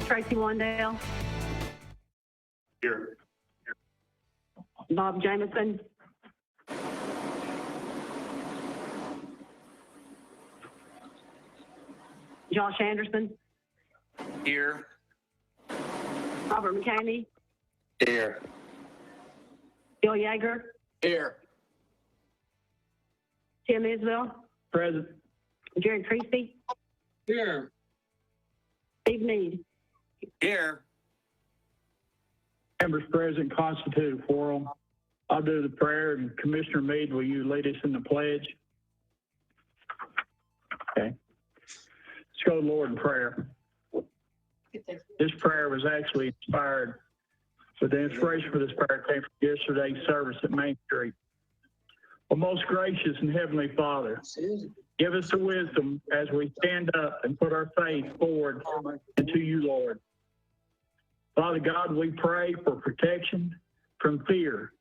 Tracy Wandale. Here. Bob Jameson. Josh Anderson. Here. Robert McCamey. Here. Bill Yeager. Here. Tim Isbell. Present. Jerry Creasy. Here. Steve Meade. Here. Members present constitute a quorum. I'll do the prayer, and Commissioner Meade, will you lead us in the pledge? Okay. Let's go to the Lord in prayer. This prayer was actually inspired, but the inspiration for this prayer came from yesterday's service at Main Street. Well, most gracious and heavenly Father, give us the wisdom as we stand up and put our faith forward into you, Lord. Father God, we pray for protection from fear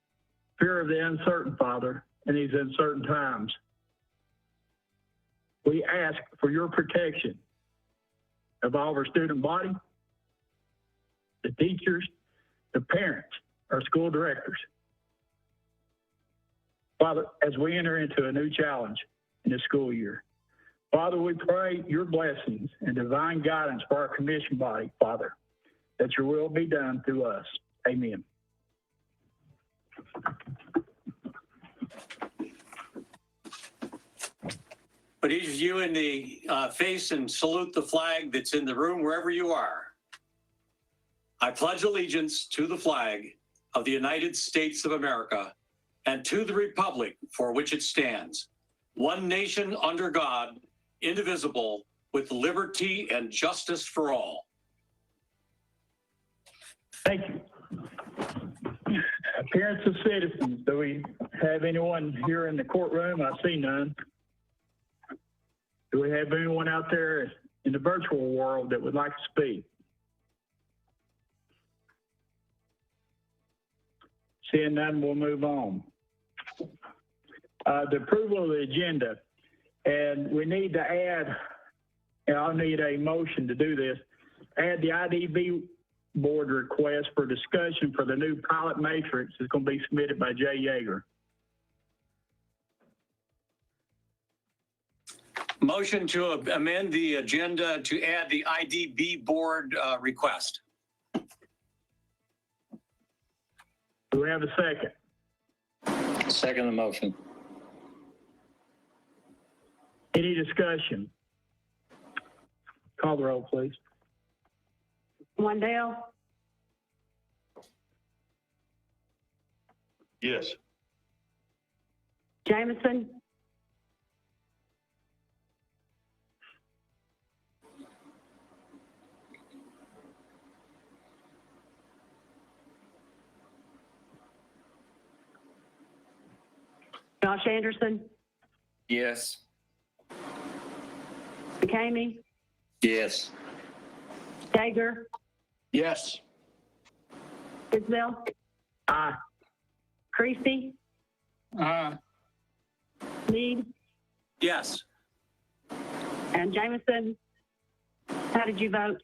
of the uncertain, Father, in these uncertain times. We ask for your protection of all of our student body, the teachers, the parents, our school directors. Father, as we enter into a new challenge in this school year, Father, we pray your blessings and divine guidance for our commission body, Father, that your will be done through us. Amen. Put each of you in the face and salute the flag that's in the room wherever you are. I pledge allegiance to the flag of the United States of America and to the republic for which it stands, one nation under God, indivisible, with liberty and justice for all. Thank you. Appearance of citizens. Do we have anyone here in the courtroom? I see none. Do we have anyone out there in the virtual world that would like to speak? Seeing none, we'll move on. The approval of the agenda, and we need to add, and I'll need a motion to do this, add the IDB board request for discussion for the new pilot matrix is going to be submitted by Jay Yeager. Motion to amend the agenda to add the IDB board request. Do we have a second? Second the motion. Any discussion? Call the roll, please. Wandale. Yes. Jameson. Josh Anderson. Yes. McCamey. Yes. Yeager. Yes. Isbell. Aye. Creasy. Aye. Meade. Yes. And Jameson. How did you vote?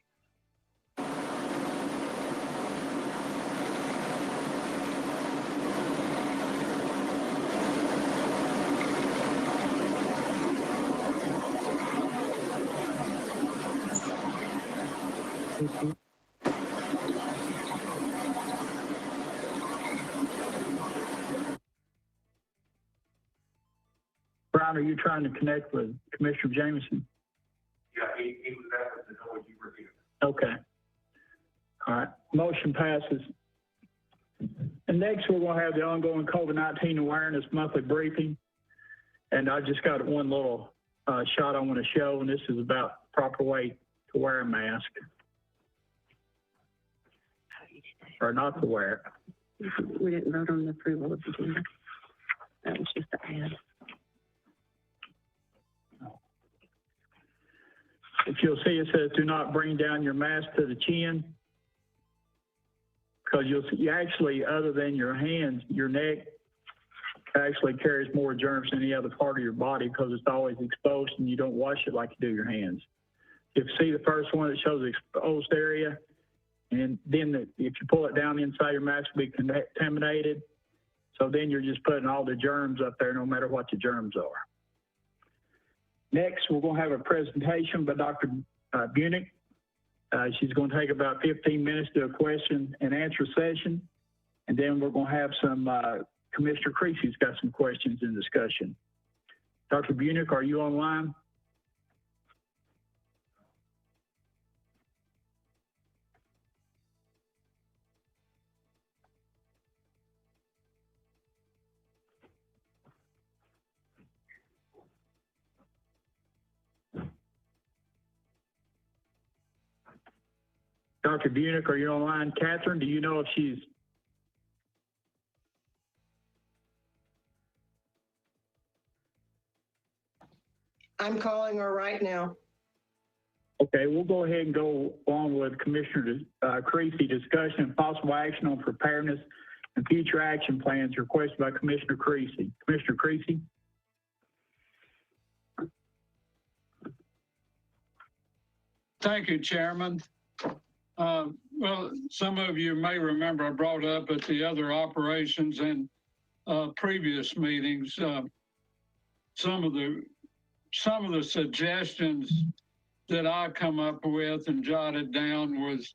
Brian, are you trying to connect with Commissioner Jameson? Yeah, he was asking to know what you reviewed. Okay. All right. Motion passes. And next, we're going to have the ongoing COVID-19 awareness monthly briefing. And I just got one little shot I want to show, and this is about proper way to wear a mask. Or not to wear it. We didn't vote on the approval of the agenda. That was just an ad. If you'll see, it says, do not bring down your mask to the chin. Because you'll see, you actually, other than your hands, your neck actually carries more germs than any other part of your body because it's always exposed and you don't wash it like you do your hands. If you see the first one that shows the exposed area, And then if you pull it down, inside your mask will be contaminated. So then you're just putting all the germs up there, no matter what the germs are. Next, we're going to have a presentation by Dr. Bunick. She's going to take about 15 minutes to do a question and answer session. And then we're going to have some, Commissioner Creasy's got some questions in discussion. Dr. Bunick, are you online? Dr. Bunick, are you online? Catherine, do you know if she's... I'm calling her right now. Okay, we'll go ahead and go on with Commissioner Creasy. Discussion and possible action on preparedness and future action plans requested by Commissioner Creasy. Commissioner Creasy? Thank you, Chairman. Well, some of you may remember I brought up at the other operations and previous meetings some of the suggestions that I come up with and jotted down was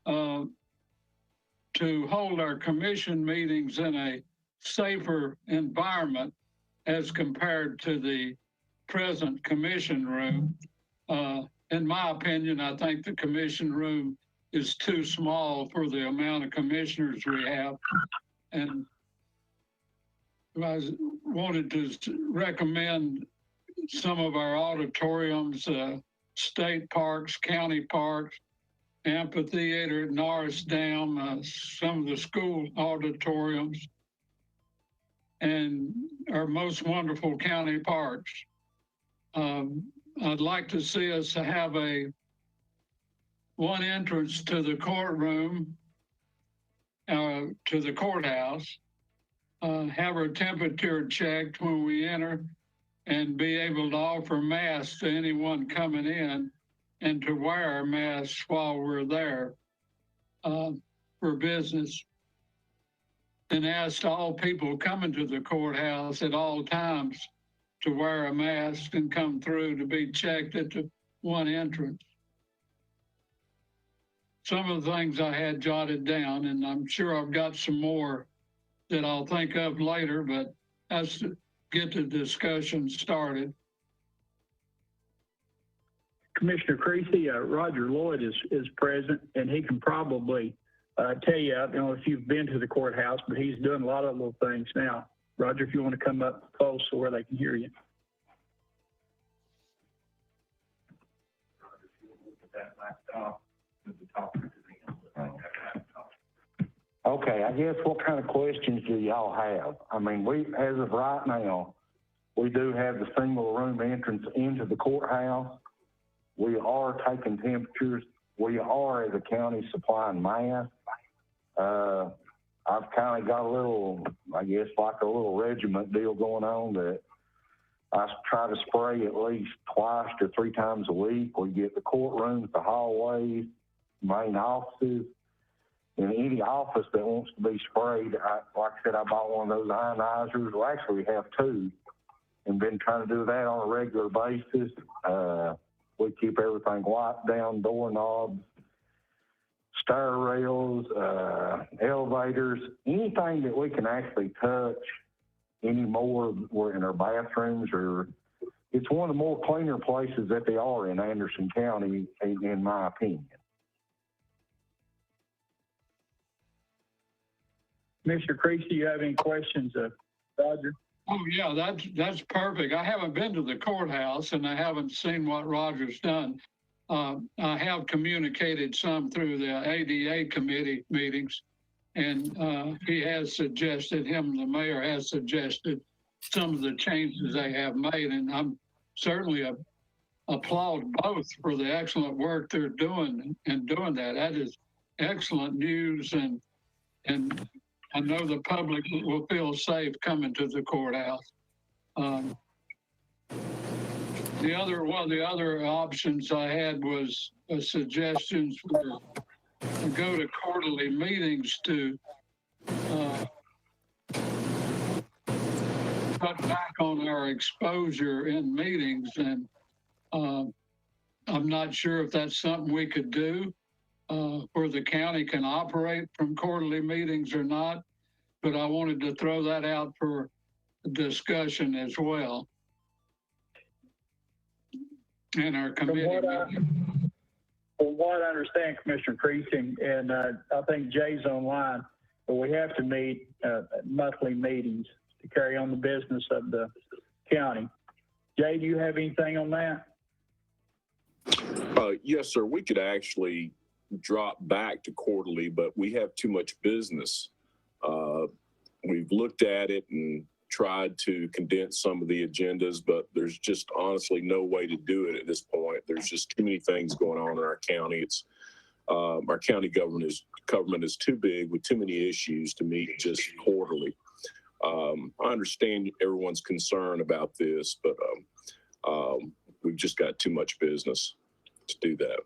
to hold our commission meetings in a safer environment as compared to the present commission room. In my opinion, I think the commission room is too small for the amount of commissioners we have. And I wanted to recommend some of our auditoriums, state parks, county parks, amphitheater at Norris Dam, some of the school auditoriums, and our most wonderful county parks. I'd like to see us have one entrance to the courtroom, to the courthouse, have our temperature checked when we enter, and be able to offer masks to anyone coming in, and to wear masks while we're there for business. And ask all people coming to the courthouse at all times to wear a mask and come through to be checked at the one entrance. Some of the things I had jotted down, and I'm sure I've got some more that I'll think of later, but that's to get the discussion started. Commissioner Creasy, Roger Lloyd is present, and he can probably tell you, I don't know if you've been to the courthouse, but he's doing a lot of little things now. Roger, if you want to come up close so where they can hear you. Okay, I guess what kind of questions do y'all have? I mean, as of right now, we do have the single room entrance into the courthouse. We are taking temperatures. We are, as a county, supplying masks. I've kind of got a little, I guess, like a little regiment deal going on that I try to spray at least 2 to 3 times a week. We get the courtrooms, the hallways, main offices, and any office that wants to be sprayed. Like I said, I bought one of those ionizers. Well, actually, we have 2, and been trying to do that on a regular basis. We keep everything wiped down, doorknobs, stair rails, elevators, anything that we can actually touch anymore. We're in our bathrooms, or it's one of the more cleaner places that they are in Anderson County, in my opinion. Commissioner Creasy, do you have any questions of Roger? Oh yeah, that's perfect. I haven't been to the courthouse and I haven't seen what Roger's done. I have communicated some through the ADA committee meetings, and he has suggested, the mayor has suggested some of the changes they have made, and I'm certainly applaud both for the excellent work they're doing and doing that. That is excellent news, and I know the public will feel safe coming to the courthouse. One of the other options I had was suggestions for go to quarterly meetings to cut back on our exposure in meetings. And I'm not sure if that's something we could do where the county can operate from quarterly meetings or not, but I wanted to throw that out for discussion as well. In our committee meeting. From what I understand, Commissioner Creasy, and I think Jay's online, but we have to meet monthly meetings to carry on the business of the county. Jay, do you have anything on that? Yes, sir. We could actually drop back to quarterly, but we have too much business. We've looked at it and tried to condense some of the agendas, but there's just honestly no way to do it at this point. There's just too many things going on in our county. It's our county government is too big with too many issues to meet just quarterly. I understand everyone's concern about this, but we've just got too much business to do that.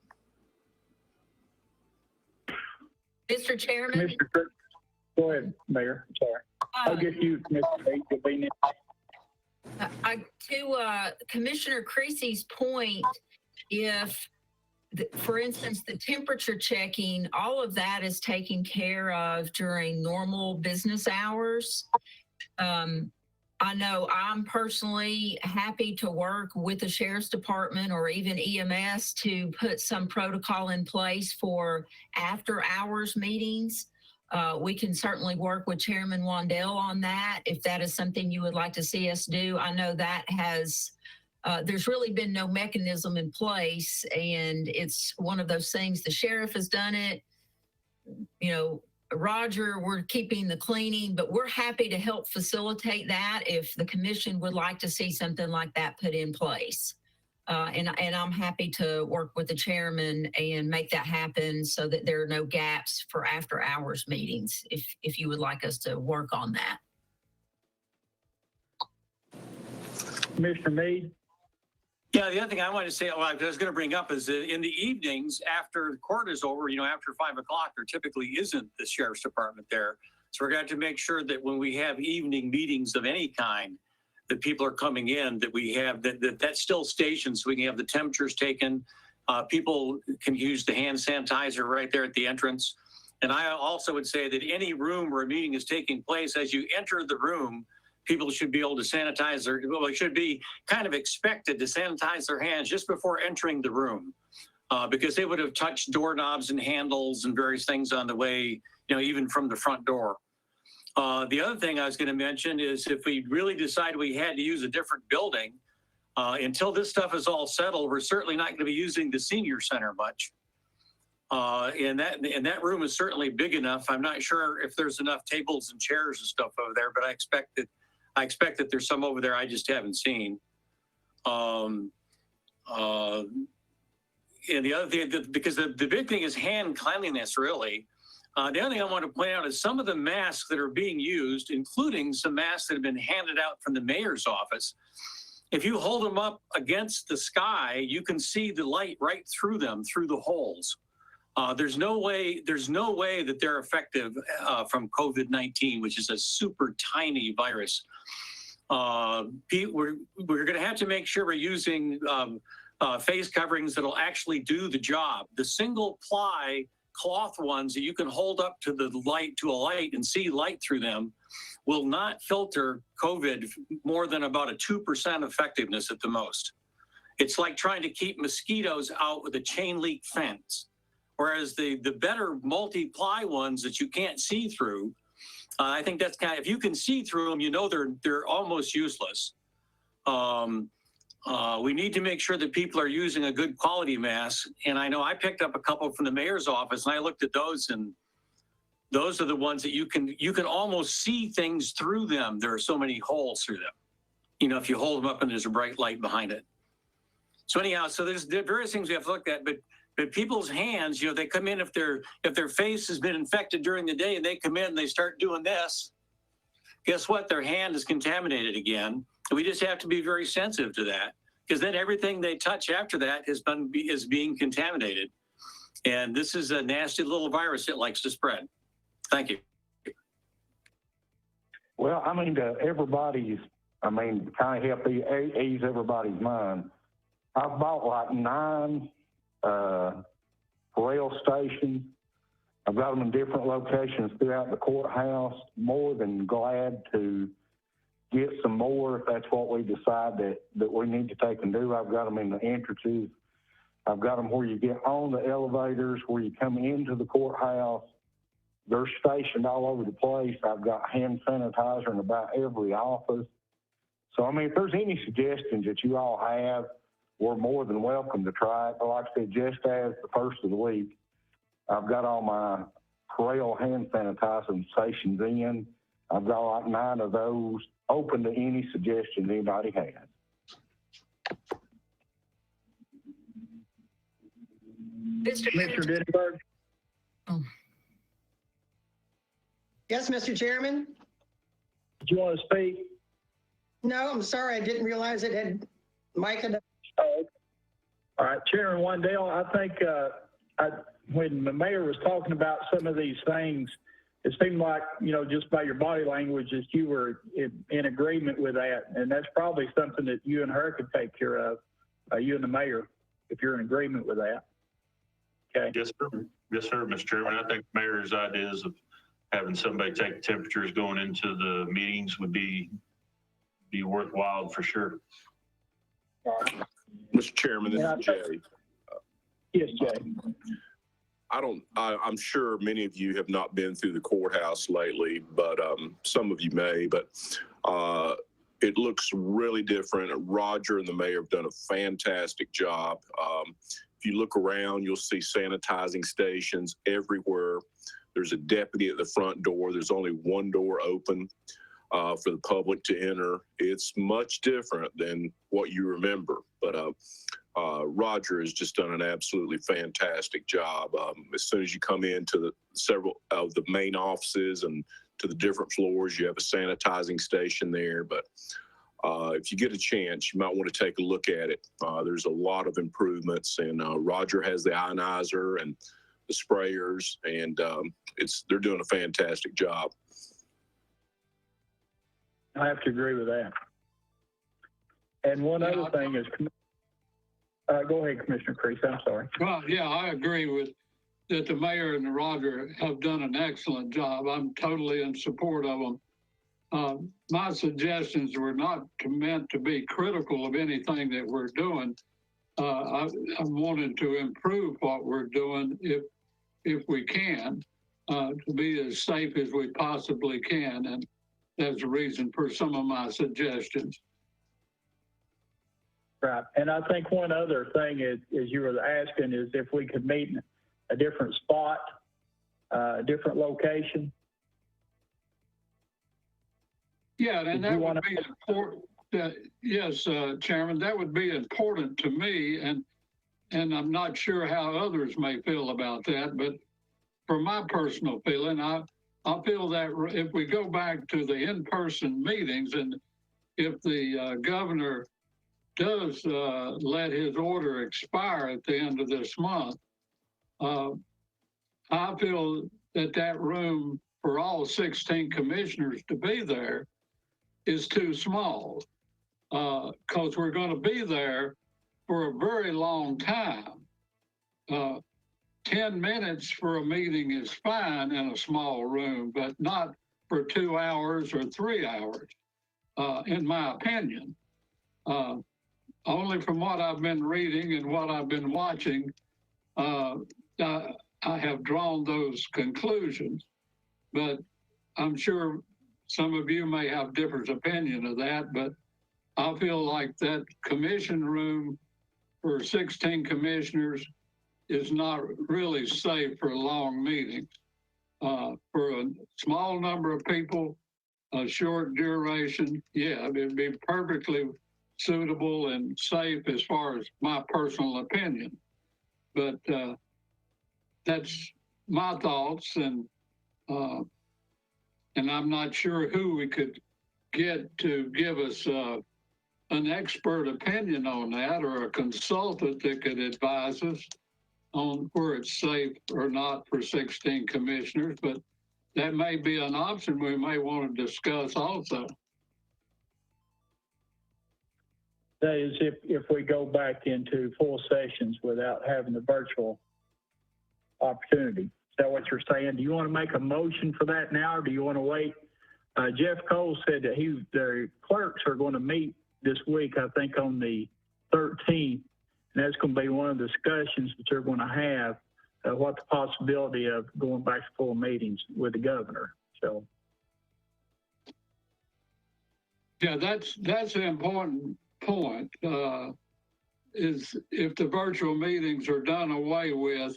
Mr. Chairman? Commissioner Creasy, go ahead, Mayor. I'm sorry. I'll get you, Commissioner. To Commissioner Creasy's point, if, for instance, the temperature checking, all of that is taken care of during normal business hours. I know I'm personally happy to work with the Sheriff's Department or even EMS to put some protocol in place for after hours meetings. We can certainly work with Chairman Wandell on that if that is something you would like to see us do. I know that has, there's really been no mechanism in place, and it's one of those things. The sheriff has done it, you know, Roger, we're keeping the cleaning, but we're happy to help facilitate that if the commission would like to see something like that put in place. And I'm happy to work with the chairman and make that happen so that there are no gaps for after hours meetings, if you would like us to work on that. Commissioner Meade? Yeah, the other thing I wanted to say, well, I was going to bring up is that in the evenings after court is over, you know, after 5 o'clock, there typically isn't the Sheriff's Department there. So we're going to have to make sure that when we have evening meetings of any kind, that people are coming in, that we have that's still stationed so we can have the temperatures taken. People can use the hand sanitizer right there at the entrance. And I also would say that any room where a meeting is taking place, as you enter the room, people should be able to sanitize their, well, they should be kind of expected to sanitize their hands just before entering the room, because they would have touched doorknobs and handles and various things on the way, you know, even from the front door. The other thing I was going to mention is if we really decide we had to use a different building, until this stuff is all settled, we're certainly not going to be using the senior center much. And that room is certainly big enough. I'm not sure if there's enough tables and chairs and stuff over there, but I expect that there's some over there I just haven't seen. And the other thing, because the big thing is hand cleanliness, really. The other thing I want to point out is some of the masks that are being used, including some masks that have been handed out from the mayor's office. If you hold them up against the sky, you can see the light right through them, through the holes. There's no way that they're effective from COVID-19, which is a super tiny virus. We're going to have to make sure we're using face coverings that'll actually do the job. The single ply cloth ones that you can hold up to the light, to a light, and see light through them will not filter COVID more than about a 2% effectiveness at the most. It's like trying to keep mosquitoes out with a chain link fence. Whereas the better multi-ply ones that you can't see through, I think that's kind of, if you can see through them, you know they're almost useless. We need to make sure that people are using a good quality mask. And I know I picked up a couple from the mayor's office, and I looked at those, and those are the ones that you can almost see things through them. There are so many holes through them. You know, if you hold them up and there's a bright light behind it. So anyhow, so there's various things we have to look at, but people's hands, you know, they come in if their face has been infected during the day and they come in and they start doing this, guess what? Their hand is contaminated again. We just have to be very sensitive to that, because then everything they touch after that is being contaminated. And this is a nasty little virus that likes to spread. Thank you. Well, I mean, to everybody's, kind of help ease everybody's mind. I've bought like 9 rail stations. I've got them in different locations throughout the courthouse. More than glad to get some more if that's what we decide that we need to take and do. I've got them in the entrances. I've got them where you get on the elevators, where you come into the courthouse. They're stationed all over the place. I've got hand sanitizer in about every office. So, if there's any suggestions that you all have, we're more than welcome to try it. But like I said, just as the first of the week, I've got all my rail hand sanitizing stations in. I've got like 9 of those, open to any suggestions anybody has. Mr. Mr. Dittenberg? Yes, Mr. Chairman? Did you want to speak? No, I'm sorry. I didn't realize it had Micah. Oh, all right, Chairman Wendell, I think when the mayor was talking about some of these things, it seemed like, just by your body language, that you were in agreement with that. And that's probably something that you and her could take care of, you and the mayor, if you're in agreement with that. Okay. Yes, sir. Yes, sir, Mr. Chairman. I think the mayor's ideas of having somebody take temperatures going into the meetings would be worthwhile for sure. All right. Mr. Chairman, this is Jay. Yes, Jay. I'm sure many of you have not been through the courthouse lately, but some of you may, but it looks really different. Roger and the mayor have done a fantastic job. If you look around, you'll see sanitizing stations everywhere. There's a deputy at the front door. There's only one door open for the public to enter. It's much different than what you remember, but Roger has just done an absolutely fantastic job. As soon as you come into several of the main offices and to the different floors, you have a sanitizing station there. But if you get a chance, you might want to take a look at it. There's a lot of improvements, and Roger has the ionizer and the sprayers, and they're doing a fantastic job. I have to agree with that. And one other thing is, go ahead, Commissioner Creasy, I'm sorry. Well, yeah, I agree with that the mayor and Roger have done an excellent job. I'm totally in support of them. My suggestions were not meant to be critical of anything that we're doing. I wanted to improve what we're doing if we can, to be as safe as we possibly can. And that's the reason for some of my suggestions. Right. And I think one other thing is you were asking is if we could meet in a different spot, a different location. Yeah, and that would be important. Yes, Chairman, that would be important to me, and I'm not sure how others may feel about that, but for my personal feeling, I feel that if we go back to the in-person meetings, and if the governor does let his order expire at the end of this month, I feel that room for all 16 commissioners to be there is too small, because we're going to be there for a very long time. 10 minutes for a meeting is fine in a small room, but not for 2 hours or 3 hours, in my opinion. Only from what I've been reading and what I've been watching, I have drawn those conclusions, but I'm sure some of you may have different opinion of that, but I feel like that commission room for 16 commissioners is not really safe for long meetings. For a small number of people, a short duration, yeah, it'd be perfectly suitable and safe as far as my personal opinion. But that's my thoughts, and I'm not sure who we could get to give us an expert opinion on that, or a consultant that could advise us. on where it's safe or not for 16 commissioners, but that may be an option we may want to discuss also. That is, if we go back into full sessions without having the virtual opportunity. Is that what you're saying? Do you want to make a motion for that now, or do you want to wait? Jeff Cole said that the clerks are going to meet this week, I think on the 13th, and that's going to be one of the discussions that they're going to have, what the possibility of going back to full meetings with the governor. So. Yeah, that's an important point, is if the virtual meetings are done away with,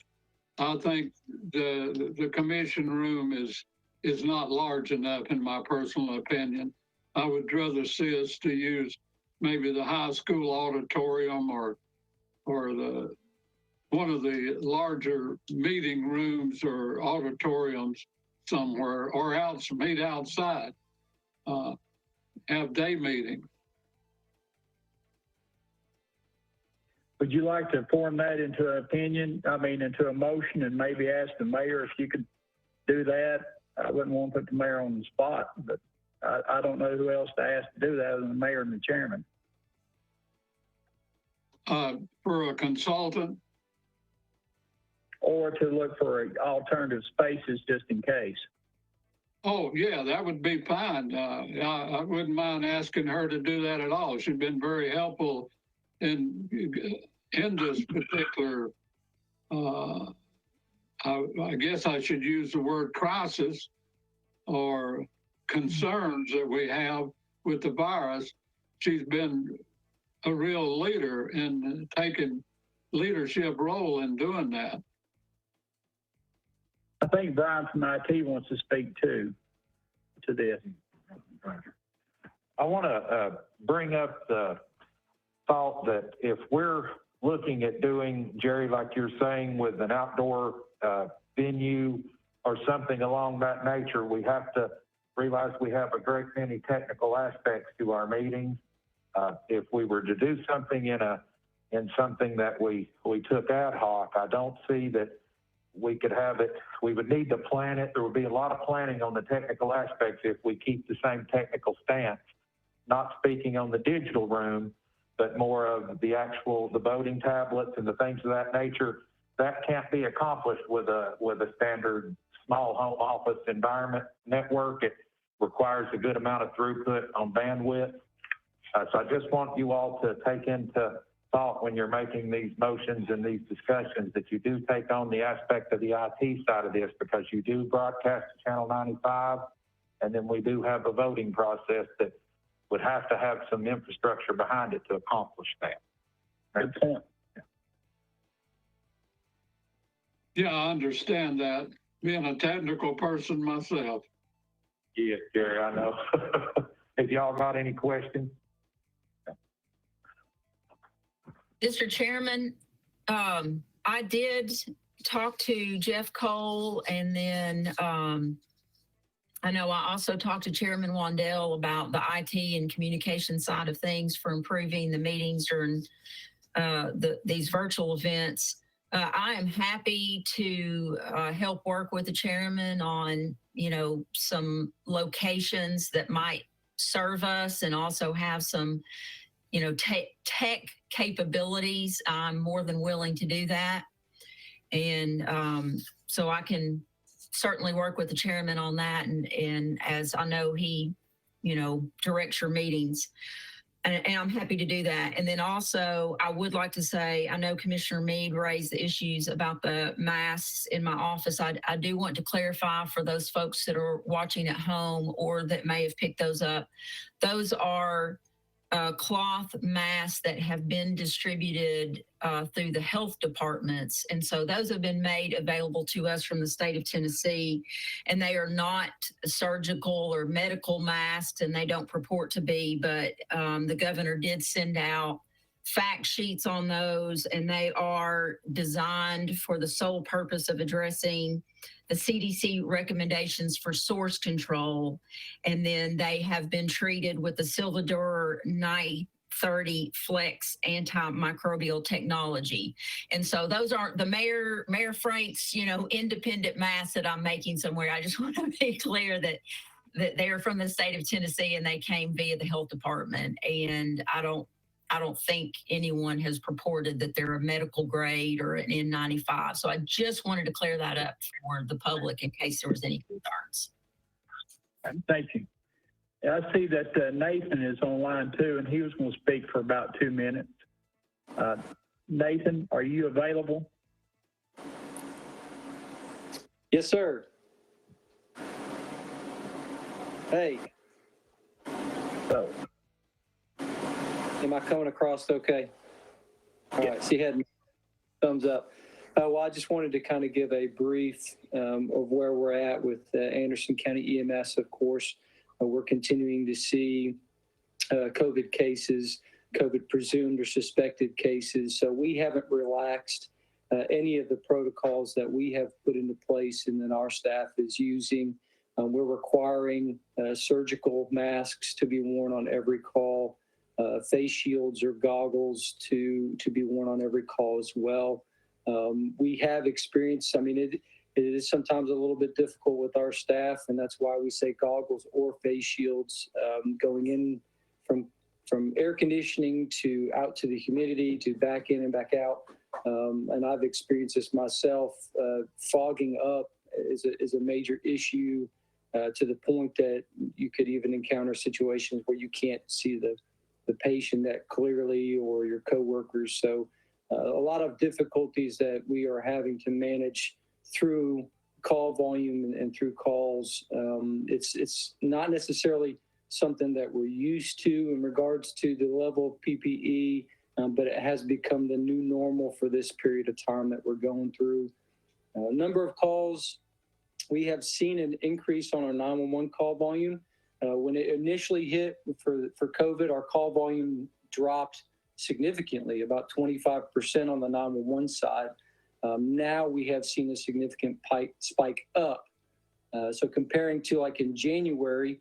I think the commission room is not large enough, in my personal opinion. I would rather see us to use maybe the high school auditorium or one of the larger meeting rooms or auditoriums somewhere, or meet outside, have day meetings. Would you like to form that into an opinion, into a motion, and maybe ask the mayor if you could do that? I wouldn't want to put the mayor on the spot, but I don't know who else to ask to do that other than the mayor and the chairman. For a consultant? Or to look for alternative spaces just in case. Oh, yeah, that would be fine. I wouldn't mind asking her to do that at all. She's been very helpful in this particular, I guess I should use the word crisis or concerns that we have with the virus. She's been a real leader in taking leadership role in doing that. I think Brian from IT wants to speak to this. I want to bring up the thought that if we're looking at doing, Jerry, like you're saying, with an outdoor venue or something along that nature, we have to realize we have a great many technical aspects to our meetings. If we were to do something in something that we took ad hoc, I don't see that we could have it. We would need to plan it. There would be a lot of planning on the technical aspects if we keep the same technical stance, not speaking on the digital room, but more of the voting tablets and the things of that nature. That can't be accomplished with a standard small home office environment network. It requires a good amount of throughput on bandwidth. So I just want you all to take into thought when you're making these motions and these discussions that you do take on the aspect of the IT side of this, because you do broadcast to Channel 95, and then we do have a voting process that would have to have some infrastructure behind it to accomplish that. Good point. Yeah, I understand that, being a technical person myself. Yes, Jerry, I know. Have y'all got any questions? Mr. Chairman, I did talk to Jeff Cole, and then I know I also talked to Chairman Wandell about the IT and communication side of things for improving the meetings during these virtual events. I am happy to help work with the chairman on, some locations that might serve us and also have some, tech capabilities. I'm more than willing to do that. And so I can certainly work with the chairman on that. And as I know, he, directs your meetings. And I'm happy to do that. And then also, I would like to say, I know Commissioner Meade raised the issues about the masks in my office. I do want to clarify for those folks that are watching at home or that may have picked those up. Those are cloth masks that have been distributed through the health departments. And so those have been made available to us from the state of Tennessee, and they are not surgical or medical masks, and they don't purport to be, but the governor did send out fact sheets on those, and they are designed for the sole purpose of addressing the CDC recommendations for source control. And then they have been treated with the Silvadur 30 flex antimicrobial technology. And so those aren't the Mayor Frank's, independent mass that I'm making somewhere. I just want to be clear that they're from the state of Tennessee and they came via the health department. And I don't think anyone has purported that they're a medical grade or an N95. So I just wanted to clear that up for the public in case there was any concerns. Thank you. I see that Nathan is online too, and he was going to speak for about 2 minutes. Nathan, are you available? Yes, sir. Hey. So, am I coming across okay? All right, so you had thumbs up. Well, I just wanted to kind of give a brief of where we're at with Anderson County EMS, of course. We're continuing to see COVID cases, COVID presumed or suspected cases. So we haven't relaxed any of the protocols that we have put into place and then our staff is using. We're requiring surgical masks to be worn on every call, face shields or goggles to be worn on every call as well. We have experienced, it is sometimes a little bit difficult with our staff, and that's why we say goggles or face shields going in from air conditioning to out to the humidity to back in and back out. And I've experienced this myself. Fogging up is a major issue to the point that you could even encounter situations where you can't see the patient that clearly or your coworkers. So a lot of difficulties that we are having to manage through call volume and through calls. It's not necessarily something that we're used to in regards to the level of PPE, but it has become the new normal for this period of time that we're going through. Number of calls, we have seen an increase on our 911 call volume. When it initially hit for COVID, our call volume dropped significantly, about 25% on the 911 side. Now we have seen a significant spike up. So comparing to like in January,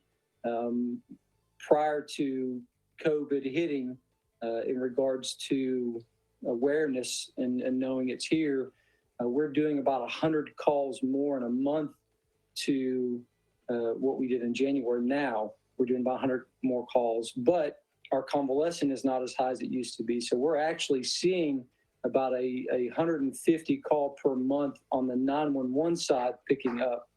prior to COVID hitting, in regards to awareness and knowing it's here, we're doing about 100 calls more in a month to what we did in January. Now we're doing about 100 more calls, but our convalescent is not as high as it used to be. So we're actually seeing about a 150 call per month on the 911 side picking up.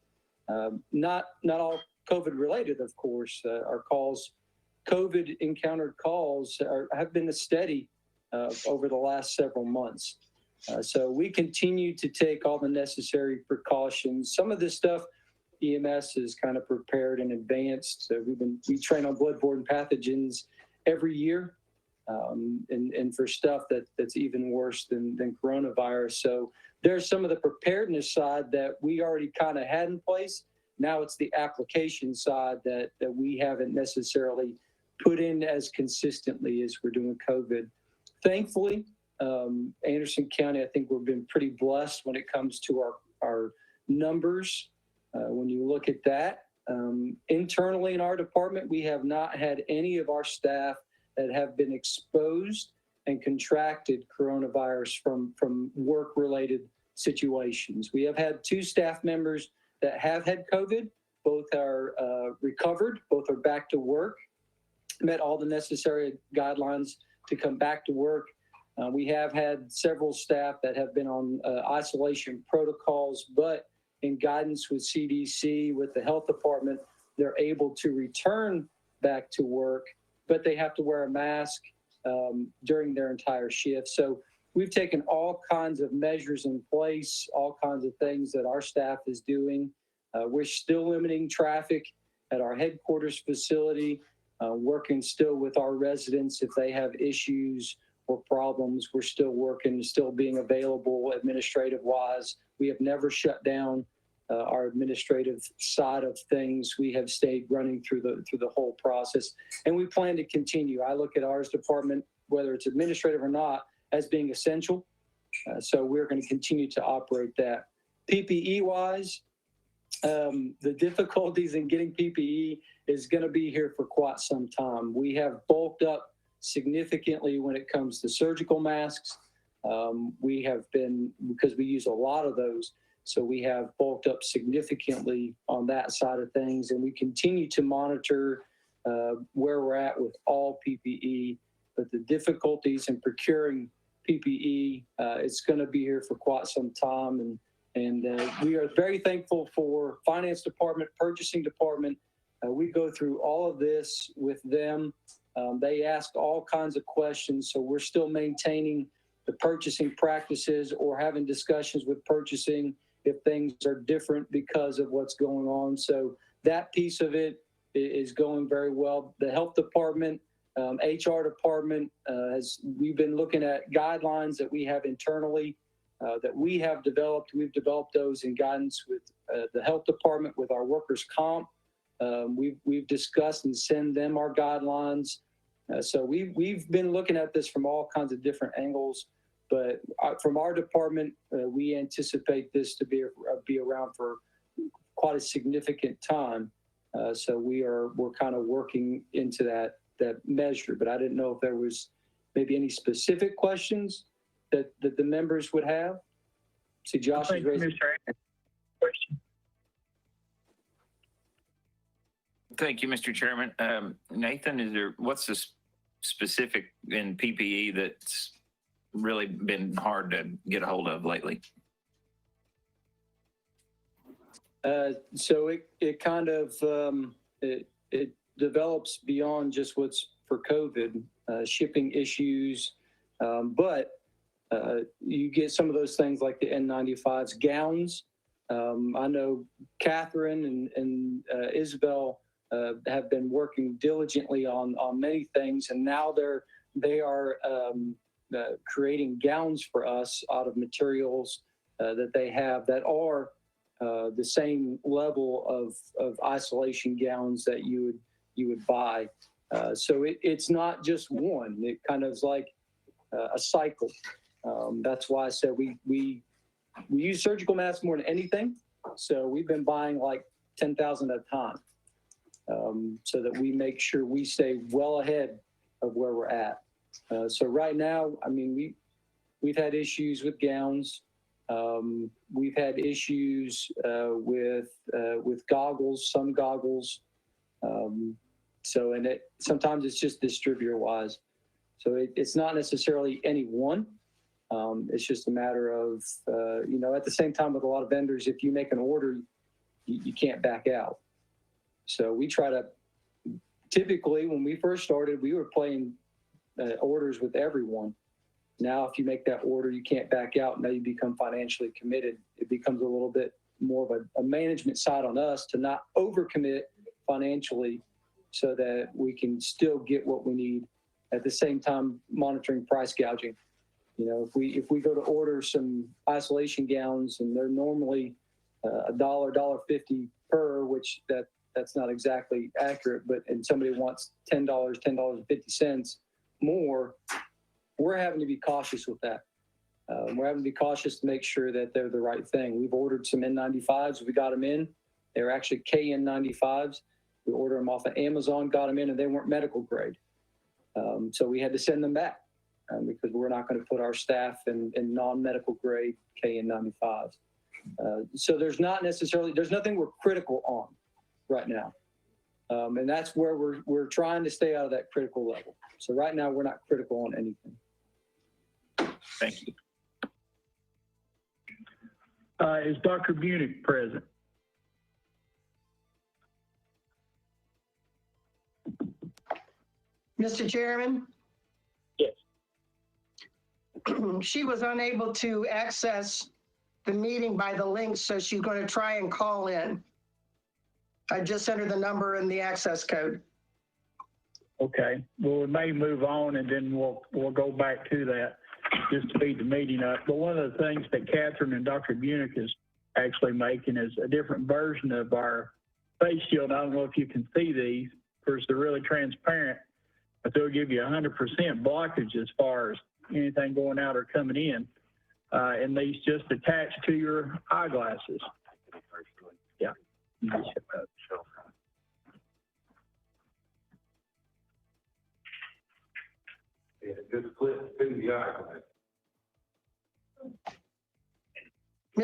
Not all COVID related, of course. Our calls, COVID encountered calls have been steady over the last several months. So we continue to take all the necessary precautions. Some of this stuff EMS is kind of prepared in advance. So we train on bloodborne pathogens every year, and for stuff that's even worse than coronavirus. So there's some of the preparedness side that we already kind of had in place. Now it's the application side that we haven't necessarily put in as consistently as we're doing COVID. Thankfully, Anderson County, I think we've been pretty blessed when it comes to our numbers. When you look at that, internally in our department, we have not had any of our staff that have been exposed and contracted coronavirus from work-related situations. We have had 2 staff members that have had COVID. Both are recovered. Both are back to work, met all the necessary guidelines to come back to work. We have had several staff that have been on isolation protocols, but in guidance with CDC, with the health department, they're able to return back to work, but they have to wear a mask during their entire shift. So we've taken all kinds of measures in place, all kinds of things that our staff is doing. We're still limiting traffic at our headquarters facility, working still with our residents if they have issues or problems. We're still working, still being available administrative-wise. We have never shut down our administrative side of things. We have stayed running through the whole process, and we plan to continue. I look at ours department, whether it's administrative or not, as being essential. So we're going to continue to operate that. PPE-wise, the difficulties in getting PPE is going to be here for quite some time. We have bulked up significantly when it comes to surgical masks. We have been, because we use a lot of those, so we have bulked up significantly on that side of things, and we continue to monitor where we're at with all PPE. But the difficulties in procuring PPE, it's going to be here for quite some time, and we are very thankful for Finance Department, Purchasing Department. We go through all of this with them. They ask all kinds of questions, so we're still maintaining the purchasing practices or having discussions with purchasing if things are different because of what's going on. So that piece of it is going very well. The health department, HR department, we've been looking at guidelines that we have internally that we have developed. We've developed those in guidance with the health department, with our workers' comp. We've discussed and send them our guidelines. So we've been looking at this from all kinds of different angles. But from our department, we anticipate this to be around for quite a significant time. So we're kind of working into that measure. But I didn't know if there was maybe any specific questions that the members would have. See, Josh is raising his hand. Question. Thank you, Mr. Chairman. Nathan, what's the specific in PPE that's really been hard to get a hold of lately? So it kind of it develops beyond just what's for COVID, shipping issues, but you get some of those things like the N95s, gowns. I know Catherine and Isabel have been working diligently on many things, and now they are creating gowns for us out of materials that they have that are the same level of isolation gowns that you would buy. So it's not just one. It kind of is like a cycle. That's why I said we use surgical masks more than anything. So we've been buying like 10,000 at a time, so that we make sure we stay well ahead of where we're at. So right now, I mean, we've had issues with gowns. We've had issues with goggles, some goggles. So, and sometimes it's just distributor wise. So it's not necessarily any one. It's just a matter of, at the same time with a lot of vendors, if you make an order, you can't back out. So we try to, typically when we first started, we were playing orders with everyone. Now, if you make that order, you can't back out. Now you become financially committed. It becomes a little bit more of a management side on us to not overcommit financially so that we can still get what we need at the same time monitoring price gouging. If we go to order some isolation gowns and they're normally $1.50 per, which that's not exactly accurate, and somebody wants $10.50 more, we're having to be cautious with that. We're having to be cautious to make sure that they're the right thing. We've ordered some N95s. We got them in. They're actually KN95s. We ordered them off of Amazon, got them in, and they weren't medical grade. So we had to send them back because we're not going to put our staff in non-medical grade KN95s. So there's nothing we're critical on right now. And that's where we're trying to stay out of that critical level. So right now we're not critical on anything. Thank you. Is Dr. Bunick present? Mr. Chairman? Yes. She was unable to access the meeting by the link, so she's going to try and call in. I just sent her the number and the access code. Okay. Well, we may move on and then we'll go back to that just to speed the meeting up. But one of the things that Catherine and Dr. Bunick is actually making is a different version of our face shield. I don't know if you can see these, because they're really transparent, but they'll give you 100% blockage as far as anything going out or coming in. And these just attach to your eyeglasses. Yeah.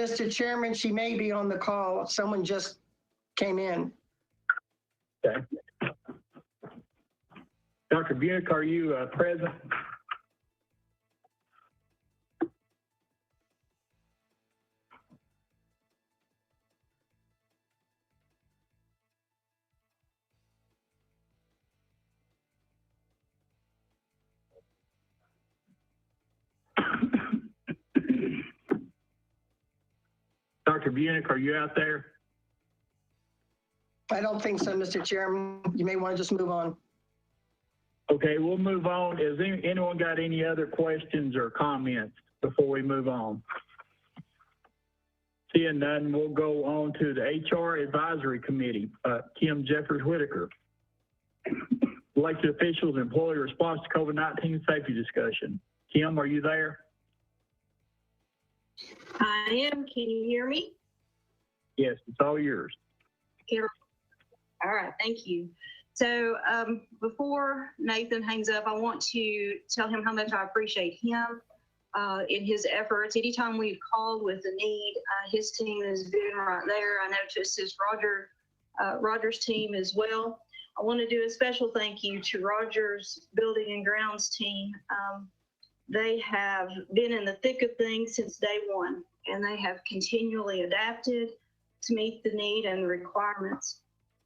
Mr. Chairman, she may be on the call. Someone just came in. Okay. Dr. Buick, are you present? Dr. Buick, are you out there? I don't think so, Mr. Chairman. You may want to just move on. Okay, we'll move on. Has anyone got any other questions or comments before we move on? Seeing none, we'll go on to the HR Advisory Committee. Kim Jeffers Whitaker. Elected officials, employee response to COVID-19 safety discussion. Kim, are you there? I am. Can you hear me? Yes, it's all yours. All right. Thank you. So before Nathan hangs up, I want to tell him how much I appreciate him in his efforts. Anytime we've called with a need, his team has been right there. I know to assist Roger's team as well. I want to do a special thank you to Roger's Building and Grounds team. They have been in the thick of things since day one, and they have continually adapted to meet the need and the requirements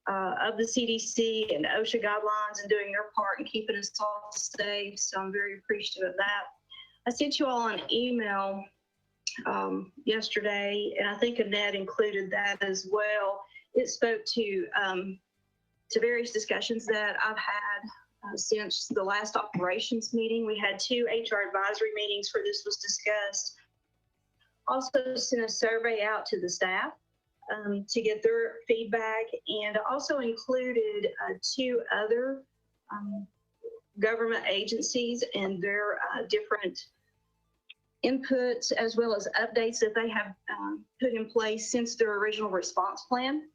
of the CDC and OSHA guidelines and doing their part in keeping us all safe. So I'm very appreciative of that. I sent you all an email yesterday, and I think Annette included that as well. It spoke to various discussions that I've had since the last operations meeting. We had 2 HR advisory meetings where this was discussed. Also sent a survey out to the staff to get their feedback, and also included 2 other government agencies and their different inputs, as well as updates that they have put in place since their original response plan.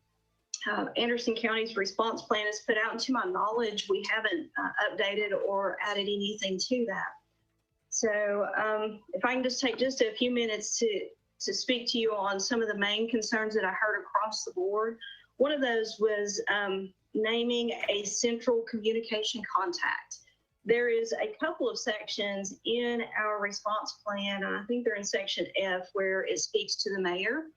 Anderson County's response plan is put out, and to my knowledge, we haven't updated or added anything to that. So if I can just take just a few minutes to speak to you on some of the main concerns that I heard across the board. One of those was naming a central communication contact. There is a couple of sections in our response plan, and I think they're in section F, where it speaks to the mayor.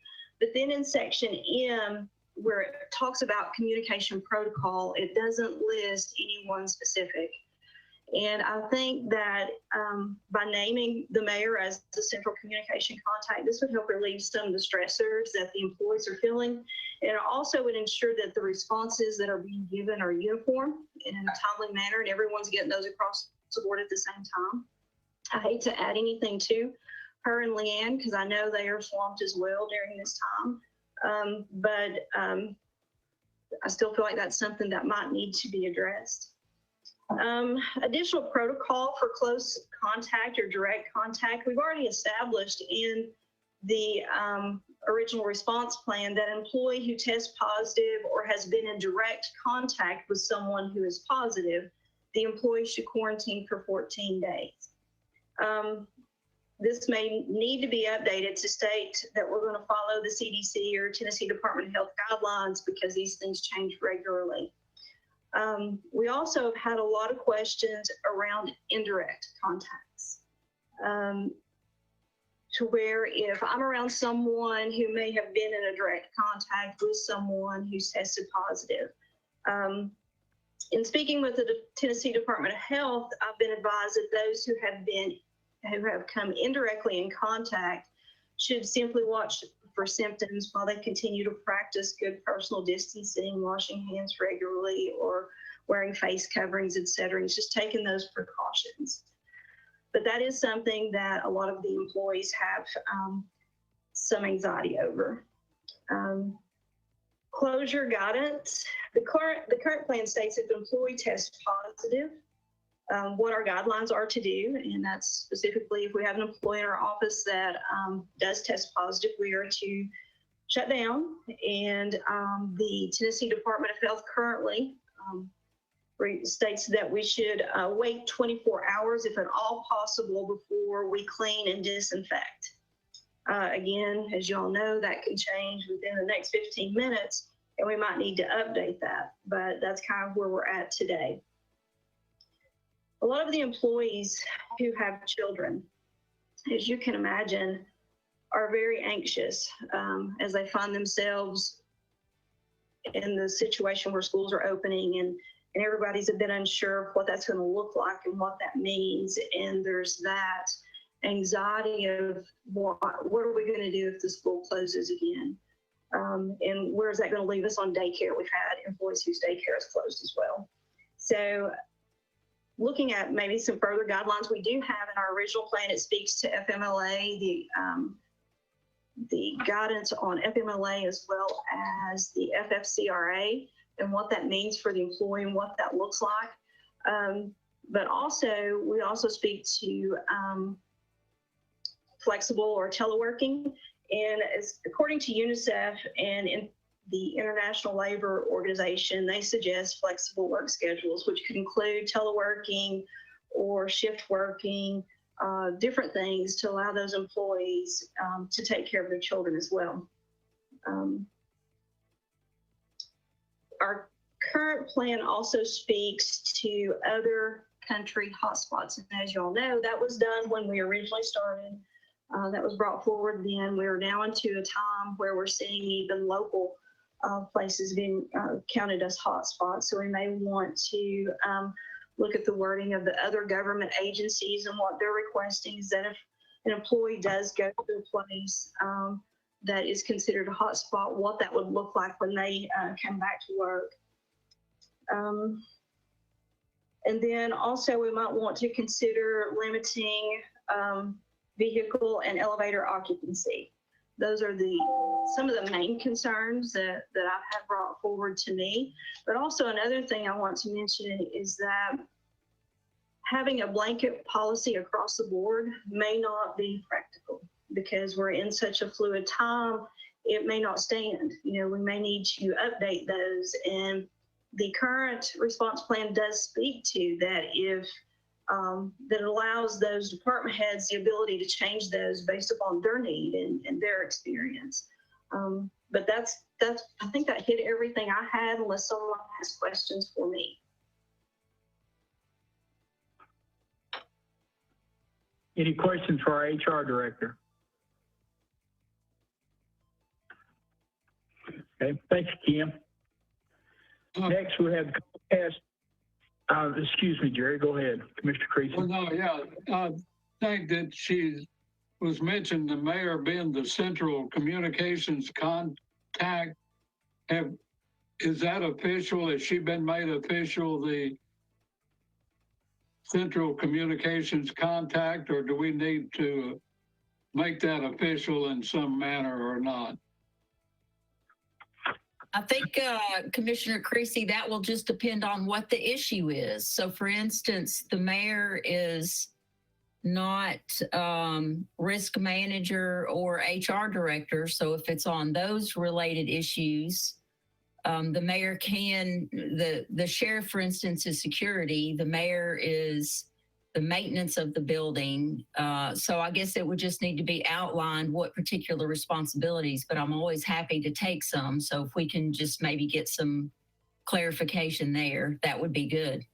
But then in section M, where it talks about communication protocol, it doesn't list anyone specific. And I think that by naming the mayor as the central communication contact, this would help relieve some of the stressors that the employees are feeling. And it also would ensure that the responses that are being given are uniform in a timely manner, and everyone's getting those across the board at the same time. I hate to add anything to her and Leanne, because I know they are swamped as well during this time. But I still feel like that's something that might need to be addressed. Additional protocol for close contact or direct contact. We've already established in the original response plan that an employee who tests positive or has been in direct contact with someone who is positive, the employee should quarantine for 14 days. This may need to be updated to state that we're going to follow the CDC or Tennessee Department of Health guidelines, because these things change regularly. We also have had a lot of questions around indirect contacts, to where if I'm around someone who may have been in a direct contact with someone who's tested positive. In speaking with the Tennessee Department of Health, I've been advised that those who have come indirectly in contact should simply watch for symptoms while they continue to practice good personal distancing, washing hands regularly, or wearing face coverings, et cetera. It's just taking those precautions. But that is something that a lot of the employees have some anxiety over. Closure guidance. The current plan states if the employee tests positive, what our guidelines are to do, and that's specifically if we have an employee in our office that does test positive, we are to shut down. And the Tennessee Department of Health currently states that we should wait 24 hours, if at all possible, before we clean and disinfect. Again, as you all know, that could change within the next 15 minutes, and we might need to update that, but that's kind of where we're at today. A lot of the employees who have children, as you can imagine, are very anxious as they find themselves in the situation where schools are opening, and everybody's a bit unsure of what that's going to look like and what that means. And there's that anxiety of what are we going to do if the school closes again? And where is that going to leave us on daycare? We've had employees whose daycare is closed as well. So looking at maybe some further guidelines, we do have in our original plan, it speaks to FMLA, the guidance on FMLA as well as the FFCRA and what that means for the employee and what that looks like. But also, we also speak to flexible or teleworking. And according to UNICEF and in the International Labor Organization, they suggest flexible work schedules, which could include teleworking or shift working, different things to allow those employees to take care of their children as well. Our current plan also speaks to other country hotspots. And as you all know, that was done when we originally started. That was brought forward then. We're now into a time where we're seeing even local places being counted as hotspots. So we may want to look at the wording of the other government agencies and what they're requesting is that if an employee does go to a place that is considered a hotspot, what that would look like when they come back to work. And then also we might want to consider limiting vehicle and elevator occupancy. Those are some of the main concerns that I've had brought forward to me. But also another thing I want to mention is that having a blanket policy across the board may not be practical because we're in such a fluid time. It may not stand. You know, we may need to update those. And the current response plan does speak to that if that allows those department heads the ability to change those based upon their need and their experience. But that's I think that hit everything I had unless someone has questions for me. Any questions for our HR director? Okay, thanks, Kim. Next, we have Comcast. Excuse me, Jerry, go ahead. Commissioner Creasy. Well, no, yeah, I think that she was mentioned, the mayor being the central communications contact. Is that official? Has she been made official, the central communications contact, or do we need to make that official in some manner or not? I think, Commissioner Creasy, that will just depend on what the issue is. So for instance, the mayor is not risk manager or HR director. So if it's on those related issues, the mayor can, the sheriff, for instance, is security. The mayor is the maintenance of the building. So I guess it would just need to be outlined what particular responsibilities, but I'm always happy to take some. So if we can just maybe get some clarification there, that would be good.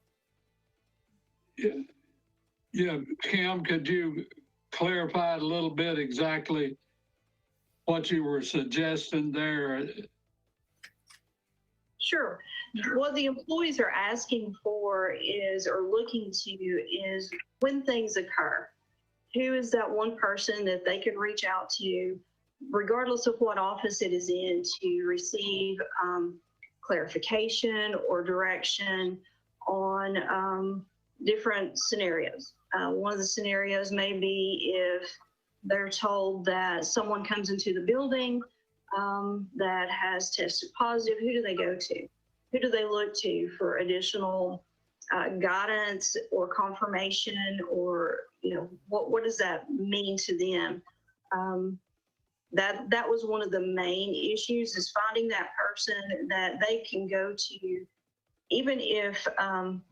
Yeah, Kim, could you clarify a little bit exactly what you were suggesting there? Sure. What the employees are asking for is, or looking to, is when things occur, who is that one person that they can reach out to, regardless of what office it is in, to receive clarification or direction on different scenarios. One of the scenarios may be if they're told that someone comes into the building that has tested positive, who do they go to? Who do they look to for additional guidance or confirmation, or, you know, what does that mean to them? That was one of the main issues, is finding that person that they can go to even if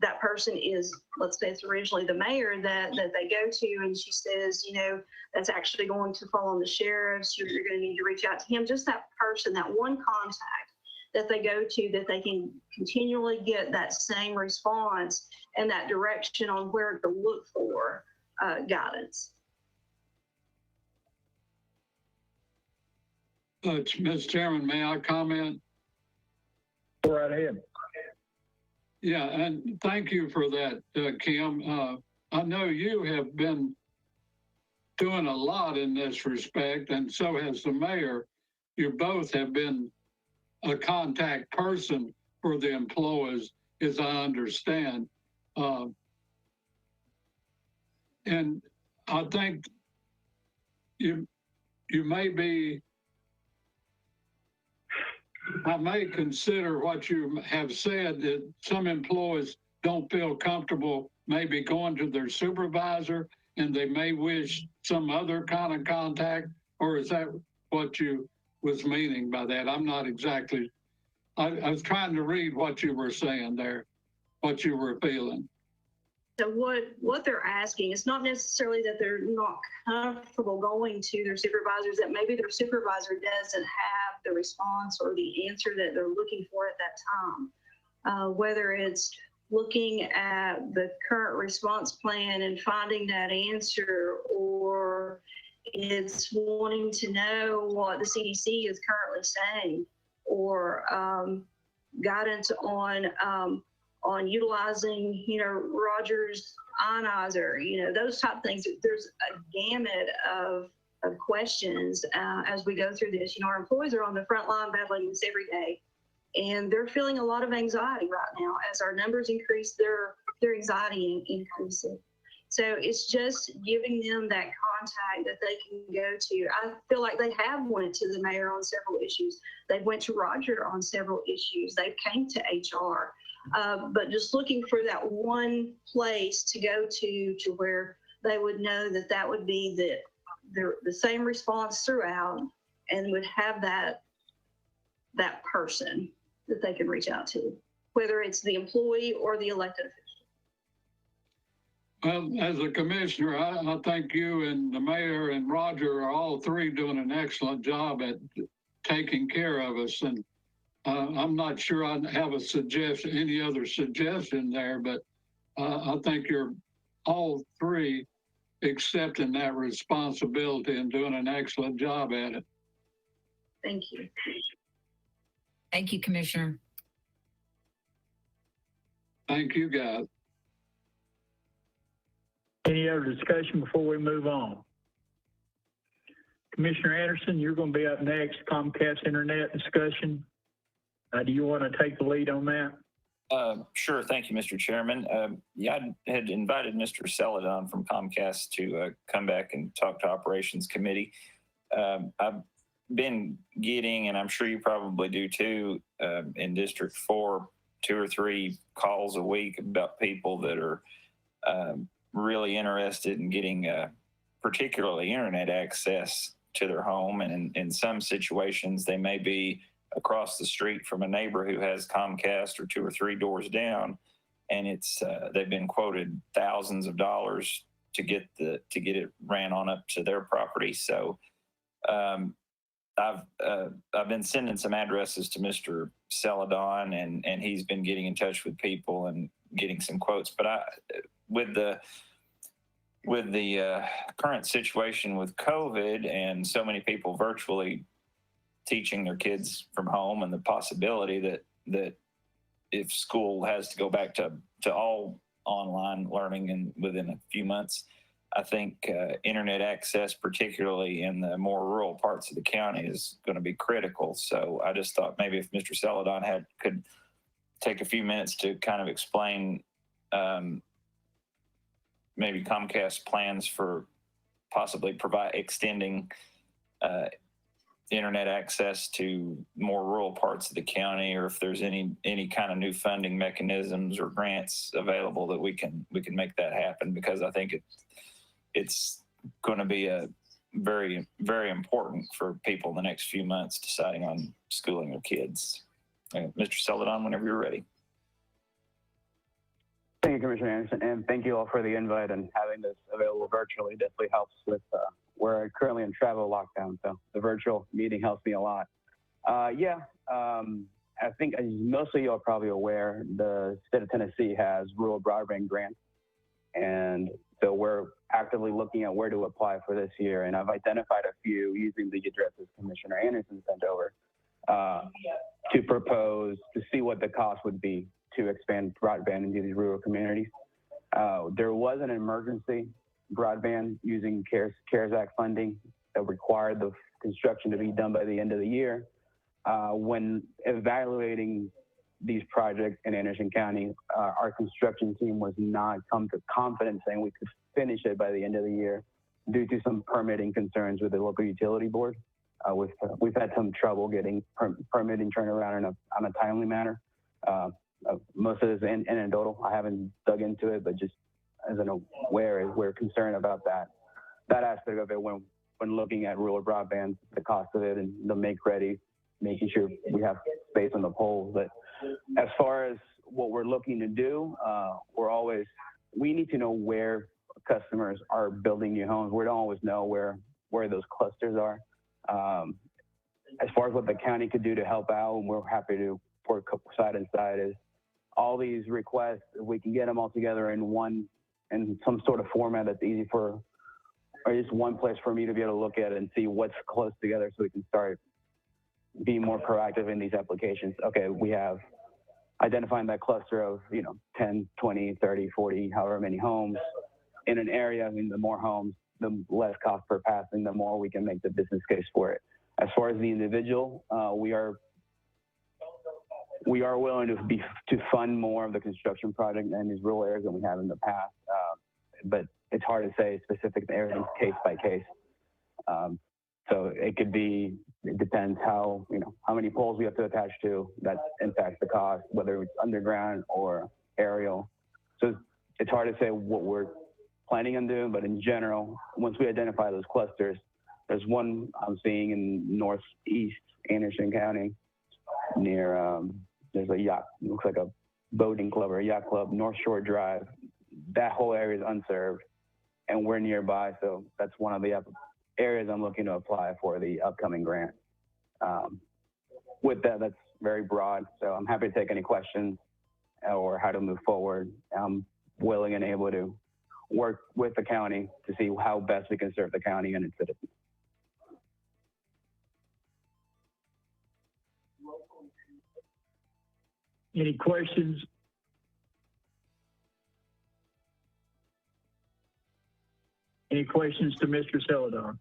that person is, let's say it's originally the mayor that they go to, and she says, you know, that's actually going to fall on the sheriff's, you're going to need to reach out to him, just that person, that one contact that they go to, that they can continually get that same response and that direction on where to look for guidance. Mr. Chairman, may I comment? Go right ahead. Yeah, and thank you for that, Kim. I know you have been doing a lot in this respect, and so has the mayor. You both have been a contact person for the employees, as I understand. And I think you may be, I may consider what you have said, that some employees don't feel comfortable maybe going to their supervisor and they may wish some other kind of contact, or is that what you was meaning by that? I'm not exactly, I was trying to read what you were saying there, what you were feeling. So what they're asking, it's not necessarily that they're not comfortable going to their supervisors, that maybe their supervisor doesn't have the response or the answer that they're looking for at that time. Whether it's looking at the current response plan and finding that answer, or it's wanting to know what the CDC is currently saying, or guidance on utilizing, you know, Rogers ionizer, you know, those type of things. There's a gamut of questions as we go through this. You know, our employees are on the front line battling this every day, and they're feeling a lot of anxiety right now. As our numbers increase, their anxiety increases. So it's just giving them that contact that they can go to. I feel like they have went to the mayor on several issues. They went to Roger on several issues. They came to HR. But just looking for that one place to go to where they would know that that would be the same response throughout, and would have that person that they can reach out to, whether it's the employee or the elected official. Well, as a commissioner, I think you and the mayor and Roger are all three doing an excellent job at taking care of us. And I'm not sure I have a suggestion, any other suggestion there, but I think you're all three accepting that responsibility and doing an excellent job at it. Thank you. Thank you, Commissioner. Thank you, guys. Any other discussion before we move on? Commissioner Anderson, you're going to be up next, Comcast Internet discussion. Do you want to take the lead on that? Sure. Thank you, Mr. Chairman. Yeah, I had invited Mr. Celadon from Comcast to come back and talk to Operations Committee. I've been getting, and I'm sure you probably do too, in District 4, 2 or 3 calls a week about people that are really interested in getting particularly internet access to their home. And in some situations, they may be across the street from a neighbor who has Comcast, or 2 or 3 doors down, and it's they've been quoted thousands of dollars to get it ran on up to their property. So I've been sending some addresses to Mr. Celadon, and he's been getting in touch with people and getting some quotes. But with the current situation with COVID and so many people virtually teaching their kids from home, and the possibility that if school has to go back to all online learning within a few months, I think internet access, particularly in the more rural parts of the county, is going to be critical. So I just thought maybe if Mr. Celadon could take a few minutes to kind of explain maybe Comcast plans for possibly extending internet access to more rural parts of the county, or if there's any kind of new funding mechanisms or grants available that we can make that happen, because I think it's going to be a very, very important for people in the next few months deciding on schooling their kids. Mr. Celadon, whenever you're ready. Thank you, Commissioner Anderson, and thank you all for the invite and having this available virtually. Definitely helps with, we're currently in travel lockdown, so the virtual meeting helps me a lot. I think as most of you are probably aware, the state of Tennessee has rural broadband grants. And so we're actively looking at where to apply for this year. And I've identified a few using the addresses Commissioner Anderson sent over to propose to see what the cost would be to expand broadband into these rural communities. There was an emergency broadband using CARES Act funding that required the construction to be done by the end of the year. When evaluating these projects in Anderson County, our construction team was not confident saying we could finish it by the end of the year due to some permitting concerns with the local utility board. We've had some trouble getting permitting turned around on a timely manner. Most of this is anecdotal. I haven't dug into it, but just as an aware, we're concerned about that aspect of it when looking at rural broadband, the cost of it and the make ready, making sure we have space on the poles. But as far as what we're looking to do, we need to know where customers are building new homes. We don't always know where those clusters are. As far as what the county could do to help out, and we're happy to work side and side, is all these requests, if we can get them all together in some sort of format that's easy or just one place for me to be able to look at it and see what's close together so we can start being more proactive in these applications. Okay, we have identifying that cluster of 10, 20, 30, 40, however many homes in an area. I mean, the more homes, the less cost per passing, the more we can make the business case for it. As far as the individual, we are willing to fund more of the construction project in these rural areas than we have in the past, but it's hard to say specific to everything case by case. So it depends how many poles we have to attach to. That impacts the cost, whether it's underground or aerial. So it's hard to say what we're planning on doing, but in general, once we identify those clusters, there's one I'm seeing in northeast Anderson County near, there's a yacht, looks like a boating club or a yacht club, North Shore Drive. That whole area is unserved and we're nearby. So that's one of the areas I'm looking to apply for the upcoming grant. With that, that's very broad. So I'm happy to take any questions or how to move forward. I'm willing and able to work with the county to see how best we can serve the county and its citizens. Any questions? Any questions to Mr. Celadon?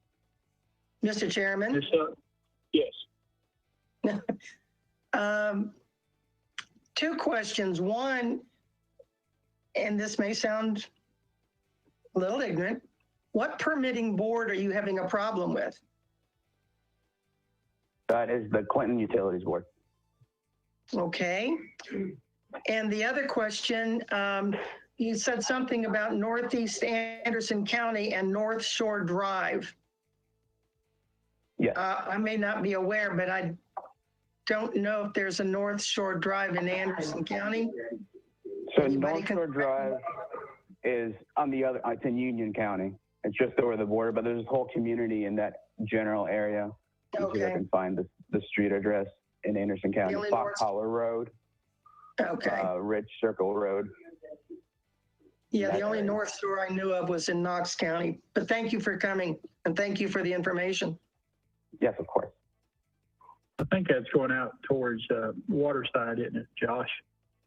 Mr. Chairman? Yes. Two questions. One, and this may sound a little ignorant, what permitting board are you having a problem with? That is the Clinton Utilities Board. Okay. And the other question, you said something about Northeast Anderson County and North Shore Drive. Yeah. I may not be aware, but I don't know if there's a North Shore Drive in Anderson County. So North Shore Drive is on the other, it's in Union County. It's just over the border, but there's a whole community in that general area. Okay. I can find the street address in Anderson County. Fox Hollow Road. Okay. Rich Circle Road. Yeah, the only North Shore I knew of was in Knox County. But thank you for coming and thank you for the information. Yes, of course. I think that's going out towards Waterside, isn't it, Josh?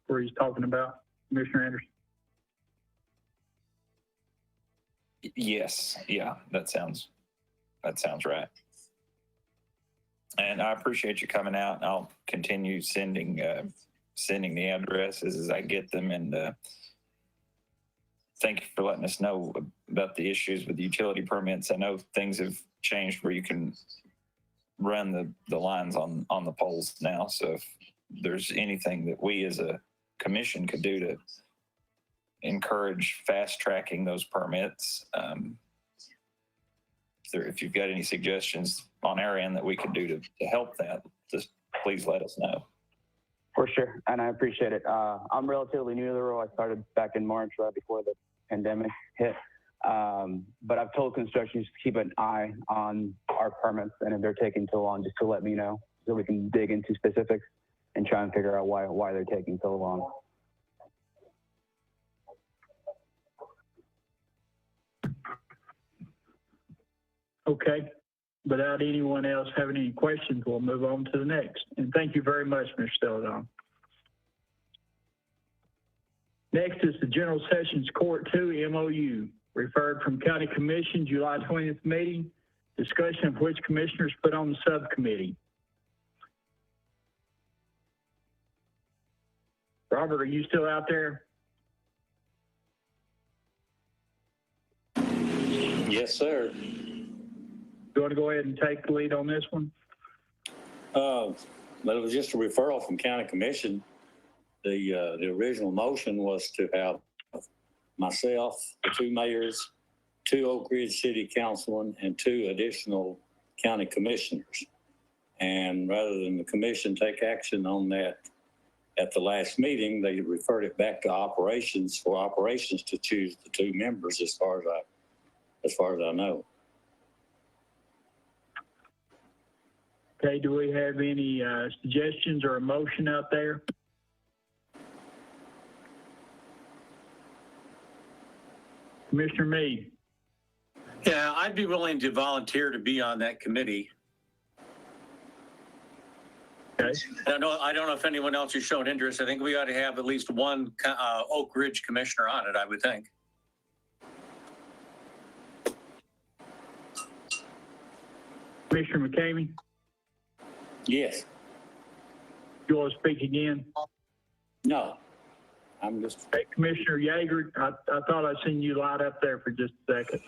Where he's talking about, Commissioner Anderson? Yes. Yeah, that sounds right. And I appreciate you coming out, and I'll continue sending the addresses as I get them. And thank you for letting us know about the issues with utility permits. I know things have changed where you can run the lines on the poles now. So if there's anything that we as a commission could do to encourage fast tracking those permits, if you've got any suggestions on our end that we could do to help that, just please let us know. For sure, and I appreciate it. I'm relatively new to the role. I started back in March, right before the pandemic hit. But I've told construction to keep an eye on our permits, and if they're taking too long, just to let me know so we can dig into specifics and try and figure out why they're taking so long. Okay. Without anyone else having any questions, we'll move on to the next. And thank you very much, Mr. Celadon. Next is the General Sessions Court 2 MOU, referred from County Commission July 20th meeting, discussion of which commissioners put on the subcommittee. Robert, are you still out there? Yes, sir. You want to go ahead and take the lead on this one? But it was just a referral from county commission. The original motion was to have myself, the two mayors, 2 Oak Ridge City Councilmen, and 2 additional county commissioners. And rather than the commission take action on that at the last meeting, they referred it back to operations for operations to choose the 2 members as far as I know. Okay, do we have any suggestions or a motion out there? Commissioner Meade. Yeah, I'd be willing to volunteer to be on that committee. Okay. I don't know if anyone else has shown interest. I think we ought to have at least one Oak Ridge commissioner on it, I would think. Commissioner McCamey, Yes. you want to speak again? No. I'm just. Okay, Commissioner Yeager, I thought I seen you light up there for just a second.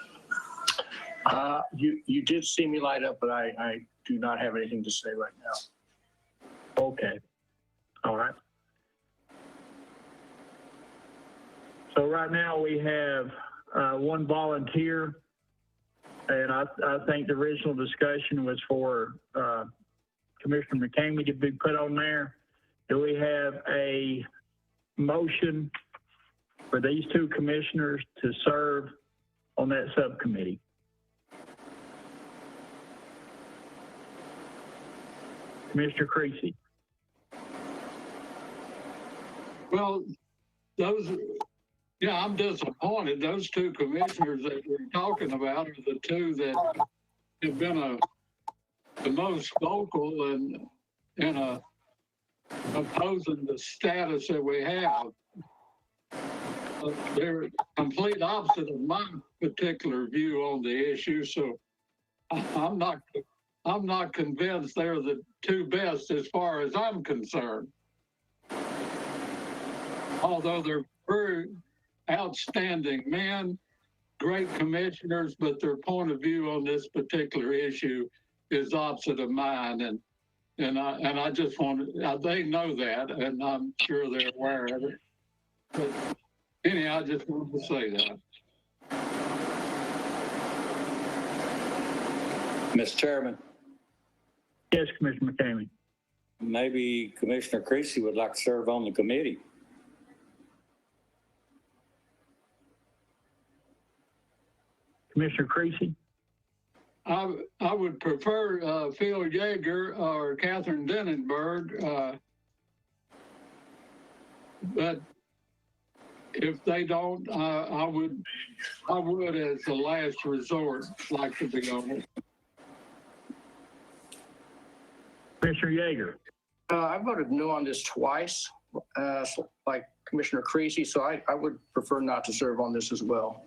You did see me light up, but I do not have anything to say right now. Okay. All right. So right now we have one volunteer, and I think the original discussion was for Commissioner McCamey to be put on there. Do we have a motion for these 2 commissioners to serve on that subcommittee? Commissioner Creasy. Well, I'm disappointed. Those 2 commissioners that we're talking about are the 2 that have been the most vocal and opposing the status that we have. They're complete opposite of my particular view on the issue, so I'm not convinced they're the 2 best as far as I'm concerned. Although they're very outstanding men, great commissioners, but their point of view on this particular issue is opposite of mine, and I just want to, they know that, and I'm sure they're aware of it. But anyhow, I just wanted to say that. Mr. Chairman. Yes, Commissioner McCamey. Maybe Commissioner Creasy would like to serve on the committee. Commissioner Creasy. I would prefer Phil Yeager or Catherine Denenberg, but if they don't, I would as a last resort like to be on it. Commissioner Yeager. I voted no on this twice, like Commissioner Creasy, so I would prefer not to serve on this as well.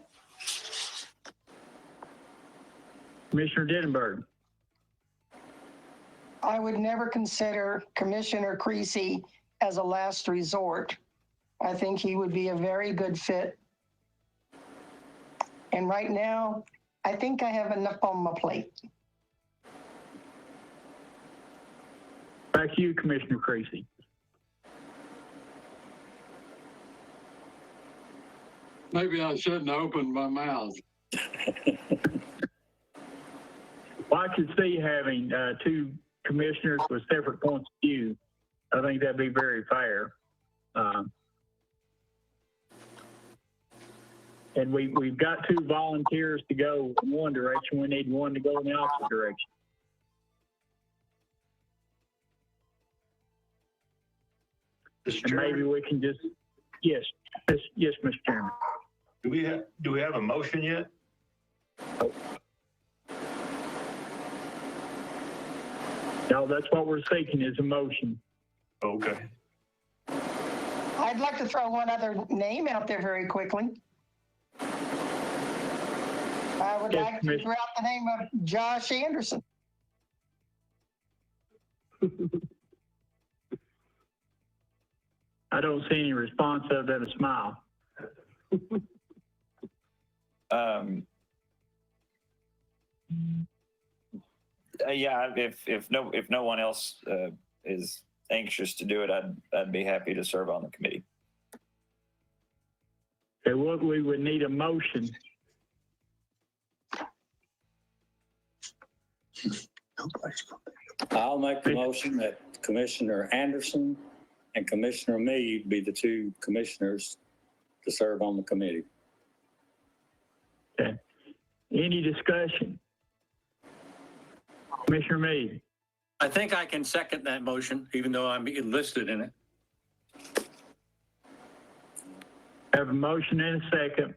Commissioner Denenberg. I would never consider Commissioner Creasy as a last resort. I think he would be a very good fit. And right now, I think I have enough on my plate. Back to you, Commissioner Creasy. Maybe I shouldn't open my mouth. Well, I could see having 2 commissioners with separate points of view I think that'd be very fair. And we've got 2 volunteers to go in one direction. We need one to go in the opposite direction. Mr. And maybe Chairman, we can just, yes, Mr. Chairman. do we have a motion yet? No, that's what we're seeking is a motion. Okay. I'd like to throw one other name out there very quickly. I would Yes, like to Commissioner. throw out the name of Josh Anderson. I don't see any response other than a smile. Yeah, if no one else is anxious to do it, I'd be happy to serve on the committee. Okay, what we would need a motion. I'll make the motion that Commissioner Anderson and Commissioner Meade be the 2 commissioners to serve on the committee. Okay. Any discussion? Commissioner Meade? I think I can second that motion, even though I'm enlisted in it. Have a motion and a second.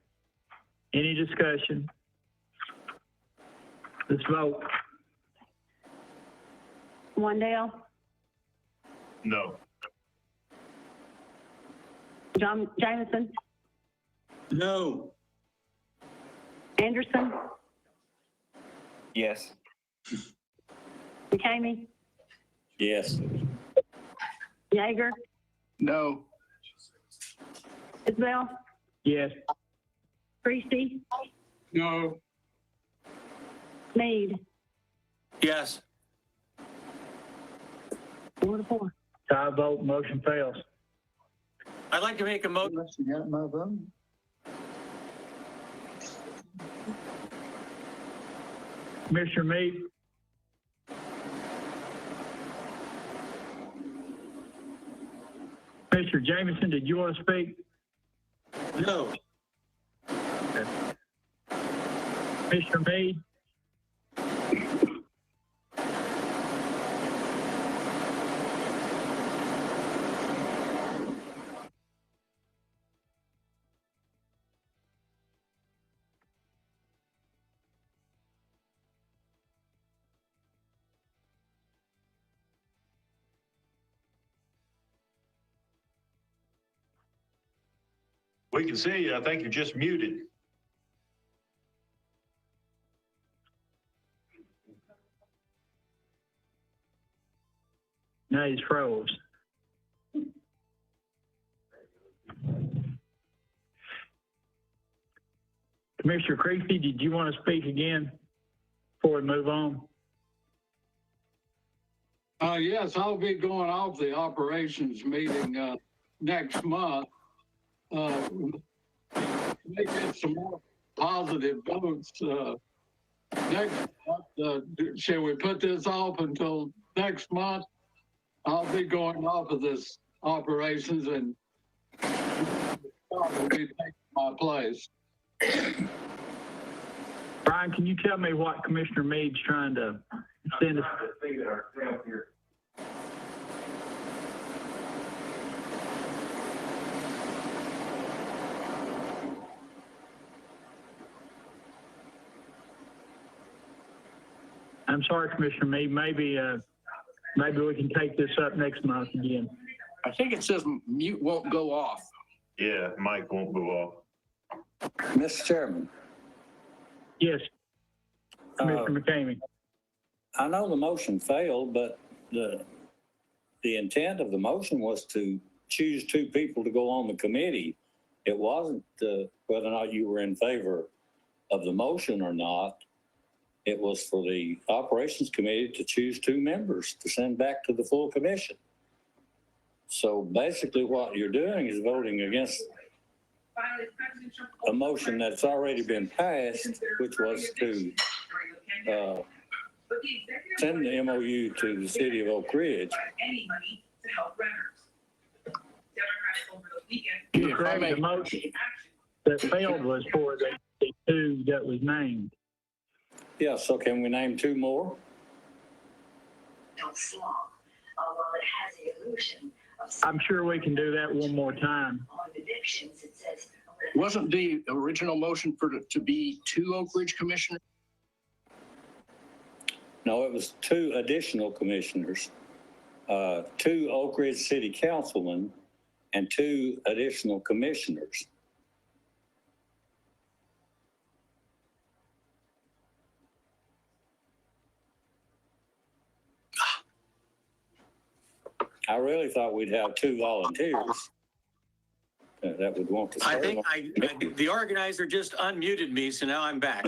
Any discussion? Let's vote. Wandale, No. Jameson, No. Anderson, Yes. McCamey, Yes. Yeager, No. Isbell, Yes. Creasy, No. Meade, Yes. 4-4. Tie vote, motion fails. I'd like to make a motion. Unless you got my vote. Commissioner Meade? Mr. Jameson, did you want to speak? No. Commissioner Meade? We can see you. I think you're just muted. No, he's froze. Commissioner Creasy, did you want to speak again before we move on? Yes, I'll be going off the operations meeting next month. May get some more positive votes next month. Shall we put this off until next month? I'll be going off of this operations and will be taking my place. Brian, can you tell me what Commissioner Meade's trying to send us? I'm sorry, Commissioner Meade. Maybe we can take this up next month again. I think it says mute won't go off. Yeah, mic won't go off. Mr. Chairman, Yes, Commissioner McCamey. I know the motion failed, but the intent of the motion was to choose 2 people to go on the committee. It wasn't whether or not you were in favor of the motion or not. It was for the operations committee to choose 2 members to send back to the full commission. So basically what you're doing is voting against a motion that's already been passed, which was to send the MOU to the city of Oak Ridge. help renters. Democrats over the weekend. Craig, the motion that failed was for the two that was named. Yeah, so can we name two more? Don't slog. While it has the illusion of I'm sure we can do that one more time. on evictions, it says. Wasn't the original motion for it to be two Oak Ridge commissioners? No, it was two additional commissioners, two Oak Ridge City Councilmen and two additional commissioners. I really thought we'd have two volunteers that would want to serve. I think the organizer just unmuted me, so now I'm back.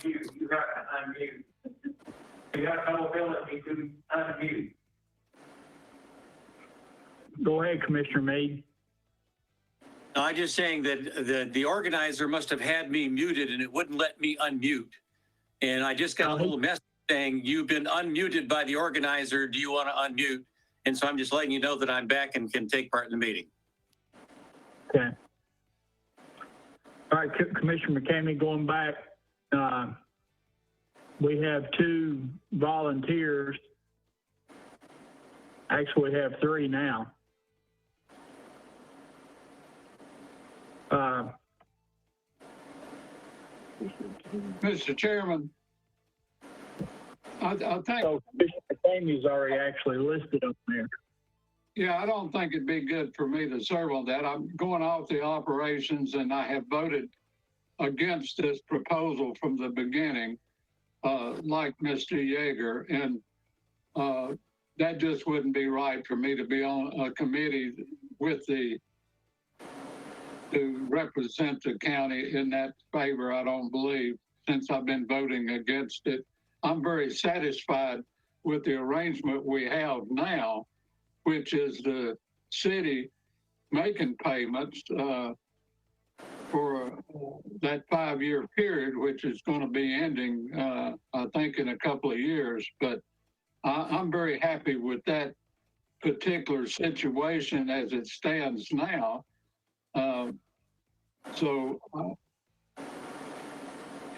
You got to unmute. You got no ability to unmute. Go ahead, Commissioner Meade. No, I'm just saying that the organizer must have had me muted and it wouldn't let me unmute. And I just got a little message saying, you've been unmuted by the organizer. Do you want to unmute? And so I'm just letting you know that I'm back and can take part in the meeting. Okay. All right, Commissioner McCamey, going back, we have two volunteers. Actually, we have three now. Mr. Chairman, I think. So Commissioner McCamey's already actually listed up there. Yeah, I don't think it'd be good for me to serve on that. I'm going off the operations and I have voted against this proposal from the beginning, like Mr. Yeager. And that just wouldn't be right for me to be on a committee with to represent the county in that favor, I don't believe, since I've been voting against it. I'm very satisfied with the arrangement we have now, which is the city making payments for that 5-year period, which is going to be ending, I think, in a couple of years. But I'm very happy with that particular situation as it stands now.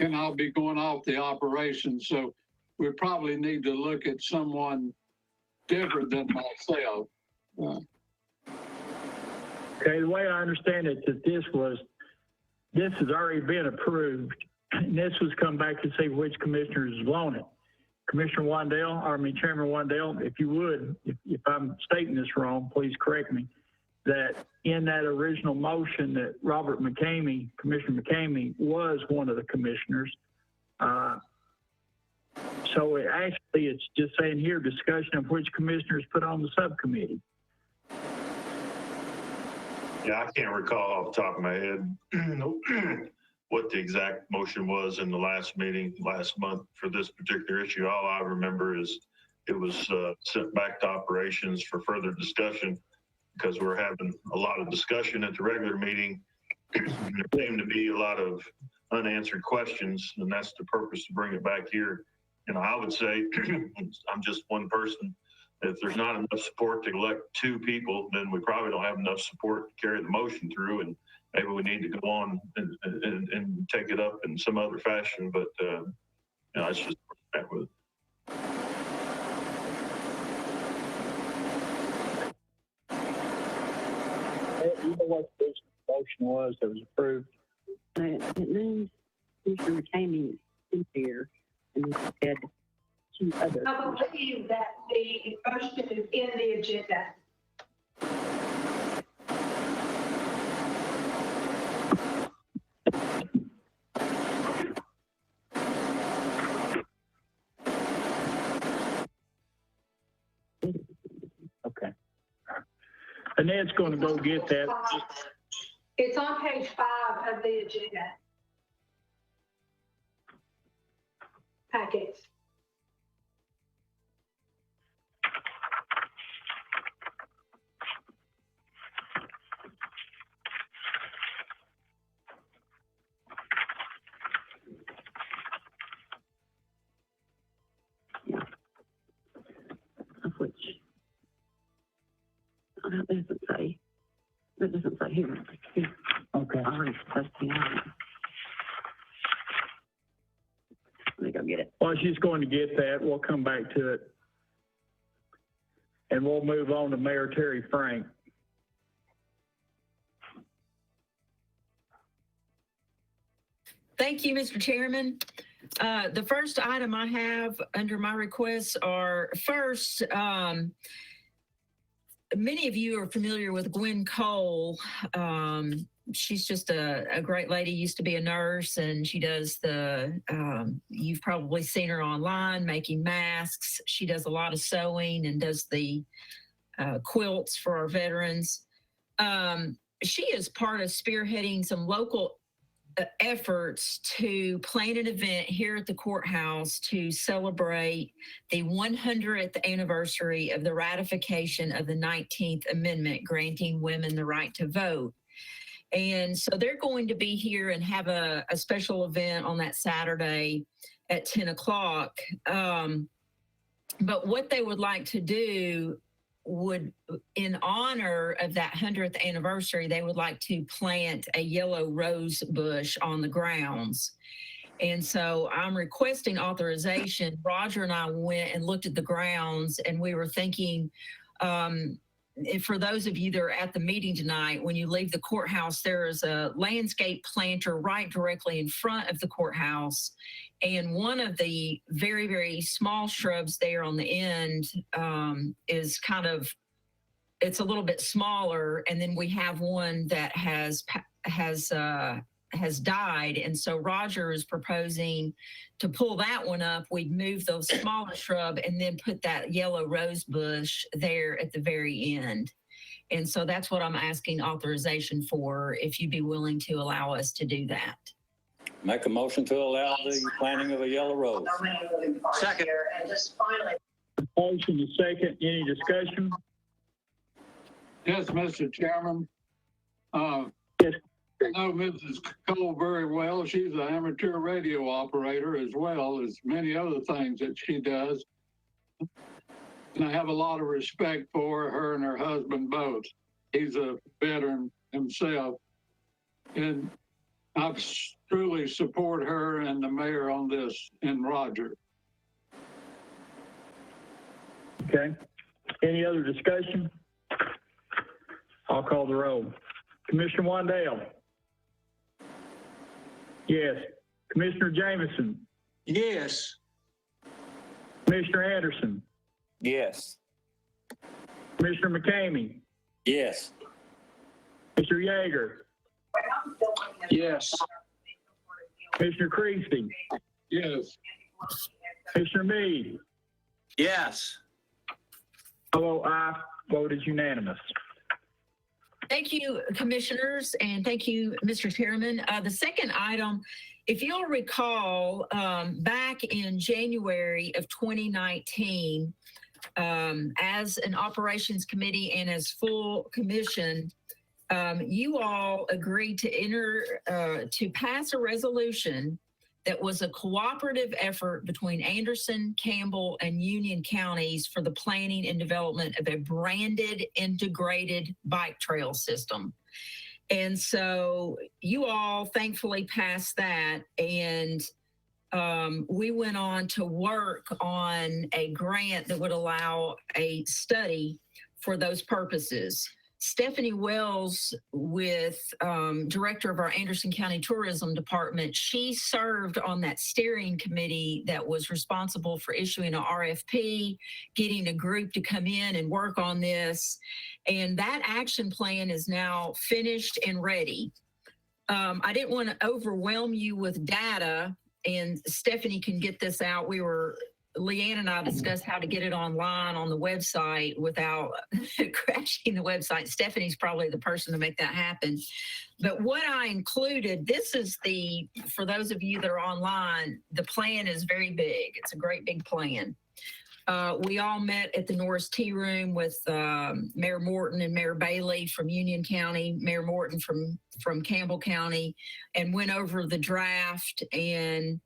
And I'll be going off the operation, so we probably need to look at someone different than myself. Okay, the way I understand it, that this has already been approved, and this was come back to see which commissioners want it. Commissioner Wandell, Chairman Wandell, if you would, if I'm stating this wrong, please correct me, that in that original motion that Robert McCamey, Commissioner McCamey, was one of the commissioners. So it's just saying here, discussion of which commissioners put on the subcommittee. Yeah, I can't recall off the top of my head what the exact motion was in the last meeting last month for this particular issue. All I remember is it was sent back to operations for further discussion because we're having a lot of discussion at the regular meeting. There seemed to be a lot of unanswered questions, and that's the purpose to bring it back here. And I would say, I'm just one person. If there's not enough support to elect two people, then we probably don't have enough support to carry the motion through, and maybe we need to go on and take it up in some other fashion. But it's just back with it. You know what this motion was that was approved? It names Commissioner McCamey in here, and he said two others. I believe that the motion is in the agenda. Okay. Annette's going to go get that. It's on page 5 of the agenda packet. It doesn't say here. Okay. I already supposed to be on it. Let me go get it. Well, she's going to get that. We'll come back to it. And we'll move on to Mayor Terry Frank. Thank you, Mr. Chairman. The first item I have under my requests are first, many of you are familiar with Gwen Cole. She's just a great lady, used to be a nurse, and she does you've probably seen her online making masks. She does a lot of sewing and does the quilts for our veterans. She is part of spearheading some local efforts to plan an event here at the courthouse to celebrate the 100th anniversary of the ratification of the 19th Amendment, granting women the right to vote. And so they're going to be here and have a special event on that Saturday at 10 o'clock. But what they would like to do would, in honor of that 100th anniversary, they would like to plant a yellow rose bush on the grounds. And so I'm requesting authorization. Roger and I went and looked at the grounds, and we were thinking, for those of you that are at the meeting tonight, when you leave the courthouse, there is a landscape planter right directly in front of the courthouse. And one of the very, very small shrubs there on the end is it's a little bit smaller. And then we have one that has died. And so Roger is proposing to pull that one up. We'd move the smaller shrub and then put that yellow rose bush there at the very end. And so that's what I'm asking authorization for, if you'd be willing to allow us to do that. Make a motion to allow the planting of a yellow rose. Second. And just finally. Motion is second. Any discussion? Yes, Mr. Chairman. Yes. I know Mrs. Cole very well. She's an amateur radio operator, as well as many other things that she does. And I have a lot of respect for her and her husband both. He's a veteran himself. And I truly support her and the mayor on this, and Roger. Okay. Any other discussion? I'll call the roll. Commissioner Wandale? Yes. Commissioner Jameson? Yes. Commissioner Anderson? Yes. Commissioner McCamey? Yes. Mr. Yeager? Yes. Commissioner Creasy? Yes. Commissioner Meade? Yes. Although aye, vote is unanimous. Thank you, commissioners, and thank you, Mr. Chairman. The second item, if you'll recall, back in January of 2019, as an operations committee and as full commission, you all agreed to pass a resolution that was a cooperative effort between Anderson, Campbell, and Union counties for the planning and development of a branded integrated bike trail system. And so you all thankfully passed that, and we went on to work on a grant that would allow a study for those purposes. Stephanie Wells, with director of our Anderson County Tourism Department, she served on that steering committee that was responsible for issuing an RFP, getting a group to come in and work on this. And that action plan is now finished and ready. I didn't want to overwhelm you with data, and Stephanie can get this out. Leanne and I discussed how to get it online on the website without crashing the website. Stephanie's probably the person to make that happen. But what I included, this is for those of you that are online, the plan is very big. It's a great big plan. We all met at the Norris Tea Room with Mayor Morton and Mayor Bailey from Union County, Mayor Morton from Campbell County, and went over the draft, and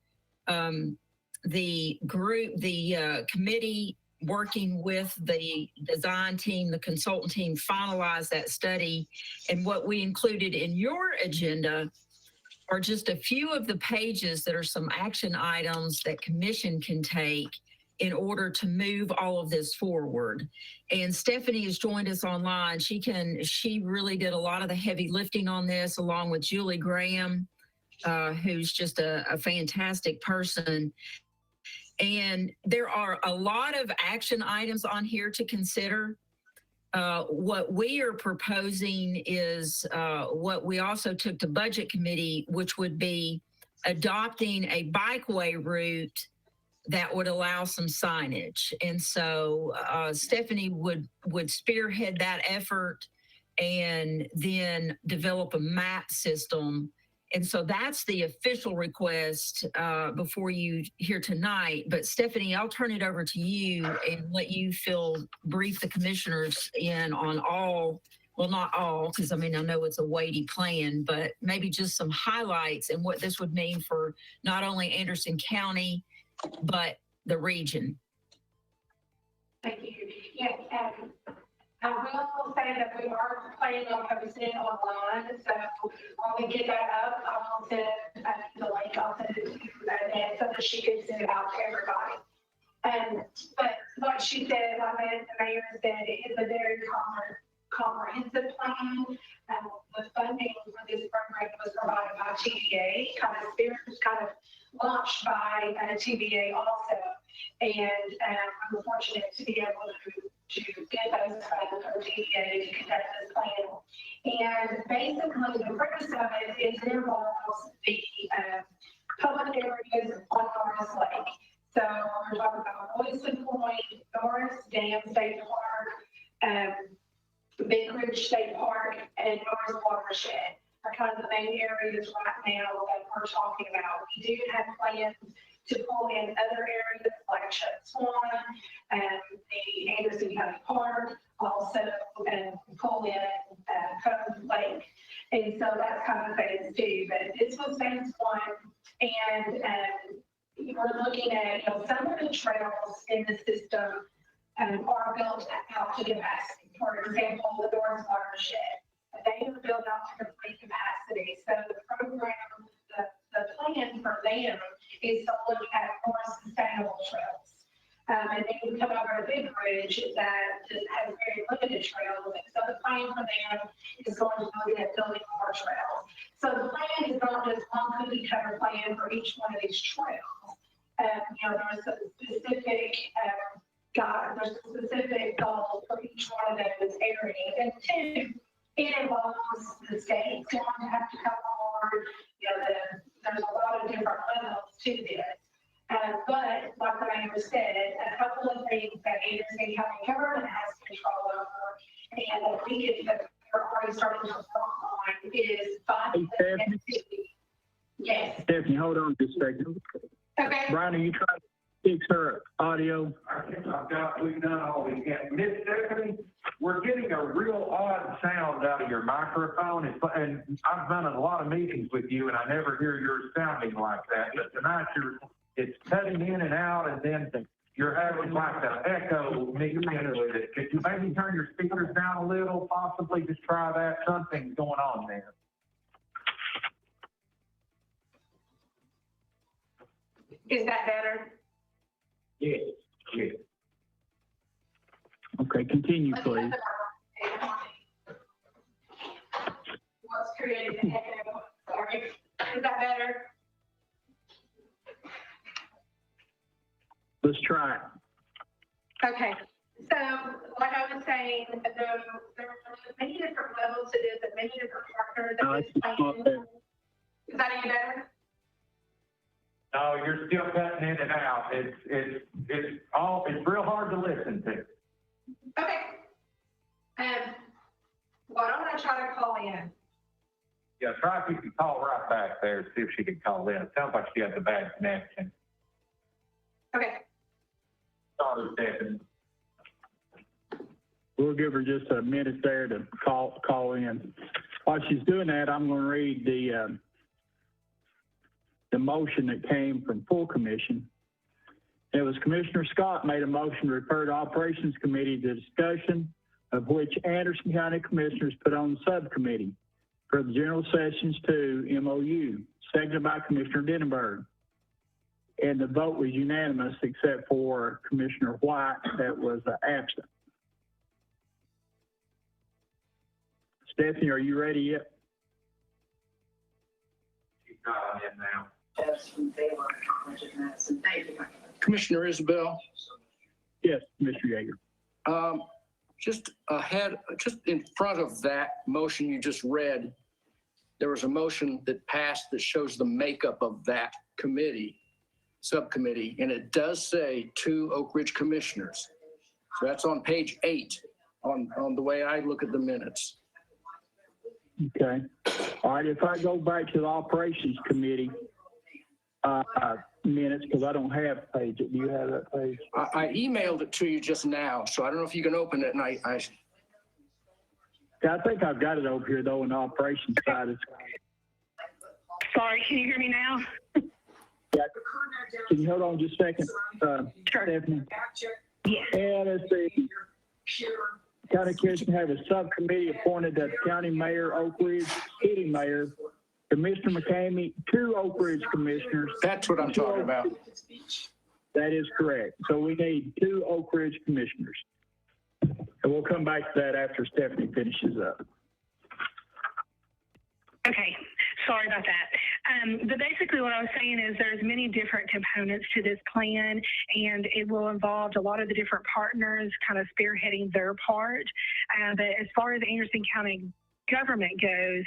the committee working with the design team, the consultant team, finalize that study. And what we included in your agenda are just a few of the pages that are some action items that commission can take in order to move all of this forward. And Stephanie has joined us online. She really did a lot of the heavy lifting on this, along with Julie Graham, who's just a fantastic person. And there are a lot of action items on here to consider. What we are proposing is what we also took to Budget Committee, which would be adopting a bikeway route that would allow some signage. And so Stephanie would spearhead that effort and then develop a map system. And so that's the official request before you here tonight. But Stephanie, I'll turn it over to you and let you brief the commissioners in on all, well, not all, because I mean, I know it's a weighty plan, but maybe just some highlights and what this would mean for not only Anderson County, but the region. Thank you. Yes, I will say that we are planning on posting it online. So when we get that up, I will send the link. I'll send it to you so that she can send it out to everybody. But like she said, like the mayor said, it is a very comprehensive plan. The funding for this program was provided by TVA, kind of launched by TVA also. And I'm fortunate to be able to get those funds from TVA to conduct this plan. And basically, the purpose of it is it involves the public areas on Norris Lake. So we're talking about Boyson Point, Norris Dam State Park, Big Ridge State Park, and Norris Watershed are kind of the main areas right now that we're talking about. We do have plans to pull in other areas like Shut Swan and the Anderson County Park, also pull in Cove Lake. And so that's kind of phase two. But this was phase one, and we're looking at some of the trails in the system are built out to capacity. For example, the Norris Watershed, they are built out to complete capacity. So the program, the plan for them is to look at more sustainable trails. And then you come over to Big Ridge that has very limited trails. And so the plan for them is going to look at building more trails. So the plan is not just one cookie cutter plan for each one of these trails. There's some specific there's specific goals for each one of those areas. And two, it involves the state's going to have to come forward. There's a lot of different levels to this. But like the mayor said, a couple of things that Anderson County government has control over, and that we are already starting to work on is Yes. Stephanie, hold on just a second. Okay. Brian, are you trying to fix her audio? We've done all we can. Miss Stephanie, we're getting a real odd sound out of your microphone. And I've done a lot of meetings with you, and I never hear yours sounding like that. But tonight, it's cutting in and out, and then you're having like an echo mixed into it. Could you maybe turn your speakers down a little, possibly? Just try that. Something's going on there. Is that better? Yes. Yes. Okay, continue, please. What's created an echo? Sorry. Is that better? Let's try it. Okay. So, like I was saying, there are many different levels to this and many different partners. Is that any better? No, you're still cutting in and out. It's real hard to listen to. Okay. Why don't I try to call in? Yeah, try if you can call right back there, see if she can call in. It sounds like she has a bad connection. Okay. Sorry, Stephanie. We'll give her just a minute there to call in. While she's doing that, I'm going to read the motion that came from full commission. It was Commissioner Scott made a motion to refer to Operations Committee the discussion of which Anderson County Commissioners put on the subcommittee for the General Sessions 2 MOU, seconded by Commissioner Denenberg. And the vote was unanimous except for Commissioner White that was absent. Stephanie, are you ready yet? Yes, in favor, Richard Madison. Thank you. Commissioner Isabel, Yes, Mr. Yeager. just in front of that motion you just read, there was a motion that passed that shows the makeup of that subcommittee, and it does say 2 Oak Ridge commissioners. So that's on page 8 on the way I look at the minutes. Okay. All right, if I go back to the Operations Committee minutes, because I don't have page. Do you have that page? I emailed it to you just now, so I don't know if you can open it, and Yeah, I think I've got it over here, though, on the Operations side. Sorry, can you hear me now? Yeah. Can you hold on just a second, Stephanie? Yes. And let's see. County Commission have a subcommittee appointed that the County Mayor, Oak Ridge City Mayor, Commissioner McCamey, 2 Oak Ridge Commissioners. That's what I'm talking about. That is correct. So we need 2 Oak Ridge Commissioners. And we'll come back to that after Stephanie finishes up. Okay, sorry about that. But basically what I was saying is there's many different components to this plan, and it will involve a lot of the different partners kind of spearheading their part. But as far as Anderson County government goes,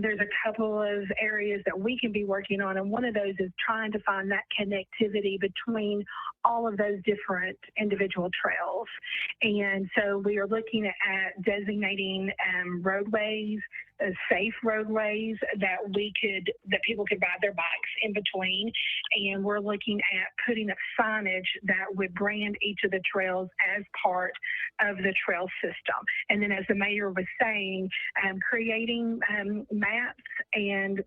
there's a couple of areas that we can be working on, and one of those is trying to find that connectivity between all of those different individual trails. And so we are looking at designating roadways, safe roadways that people could ride their bikes in between. And we're looking at putting up signage that would brand each of the trails as part of the trail system. And then, as the mayor was saying, creating maps and,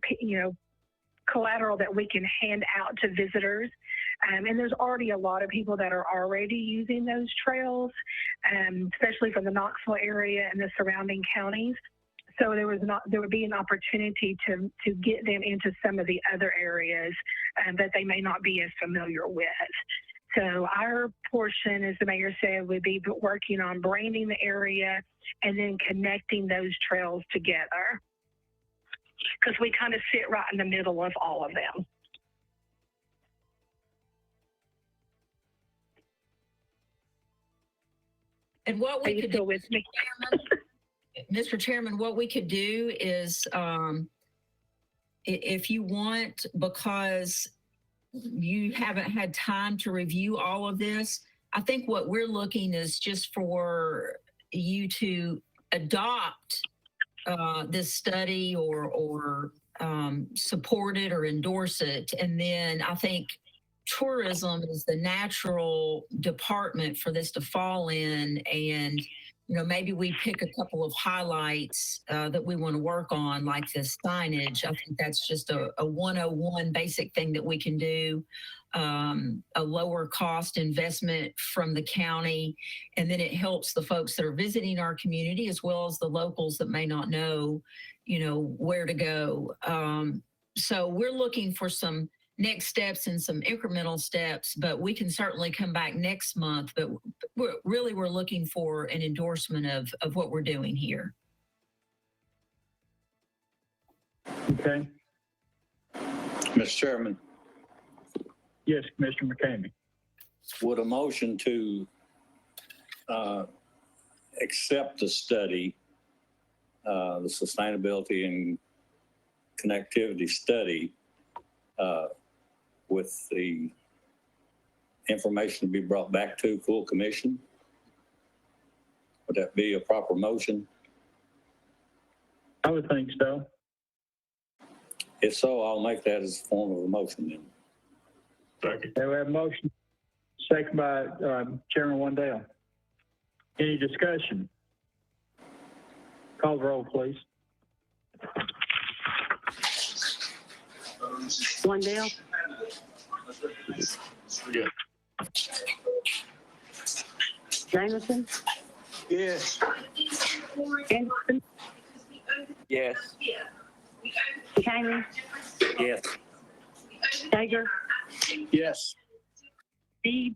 collateral that we can hand out to visitors. And there's already a lot of people that are already using those trails, especially from the Knoxville area and the surrounding counties. So there would be an opportunity to get them into some of the other areas that they may not be as familiar with. So our portion, as the mayor said, would be working on branding the area and then connecting those trails together, because we kind of sit right in the middle of all of them. And what we could do, with me? Mr. Chairman, what we could do is, if you want, because you haven't had time to review all of this, I think what we're looking is just for you to adopt this study or support it or endorse it. And then I think tourism is the natural department for this to fall in. And, maybe we pick a couple of highlights that we want to work on, like this signage. I think that's just a 101 basic thing that we can do. A lower cost investment from the county. And then it helps the folks that are visiting our community as well as the locals that may not know, where to go. So we're looking for some next steps and some incremental steps, but we can certainly come back next month. But we're looking for an endorsement of what we're doing here. Okay. Mr. Chairman. Yes, Commissioner McCamey. Would a motion to accept the study, the sustainability and connectivity study, with the information to be brought back to full commission? Would that be a proper motion? I would think so. If so, I'll make that as a form of a motion then. Second. Okay, we have a motion, second by Chairman Wendell. Any discussion? Call the roll, please. Wendell? Yeah. Jameson, Yes. Anderson, Yes. McCamey, Yes. Sager, Yes. Reed,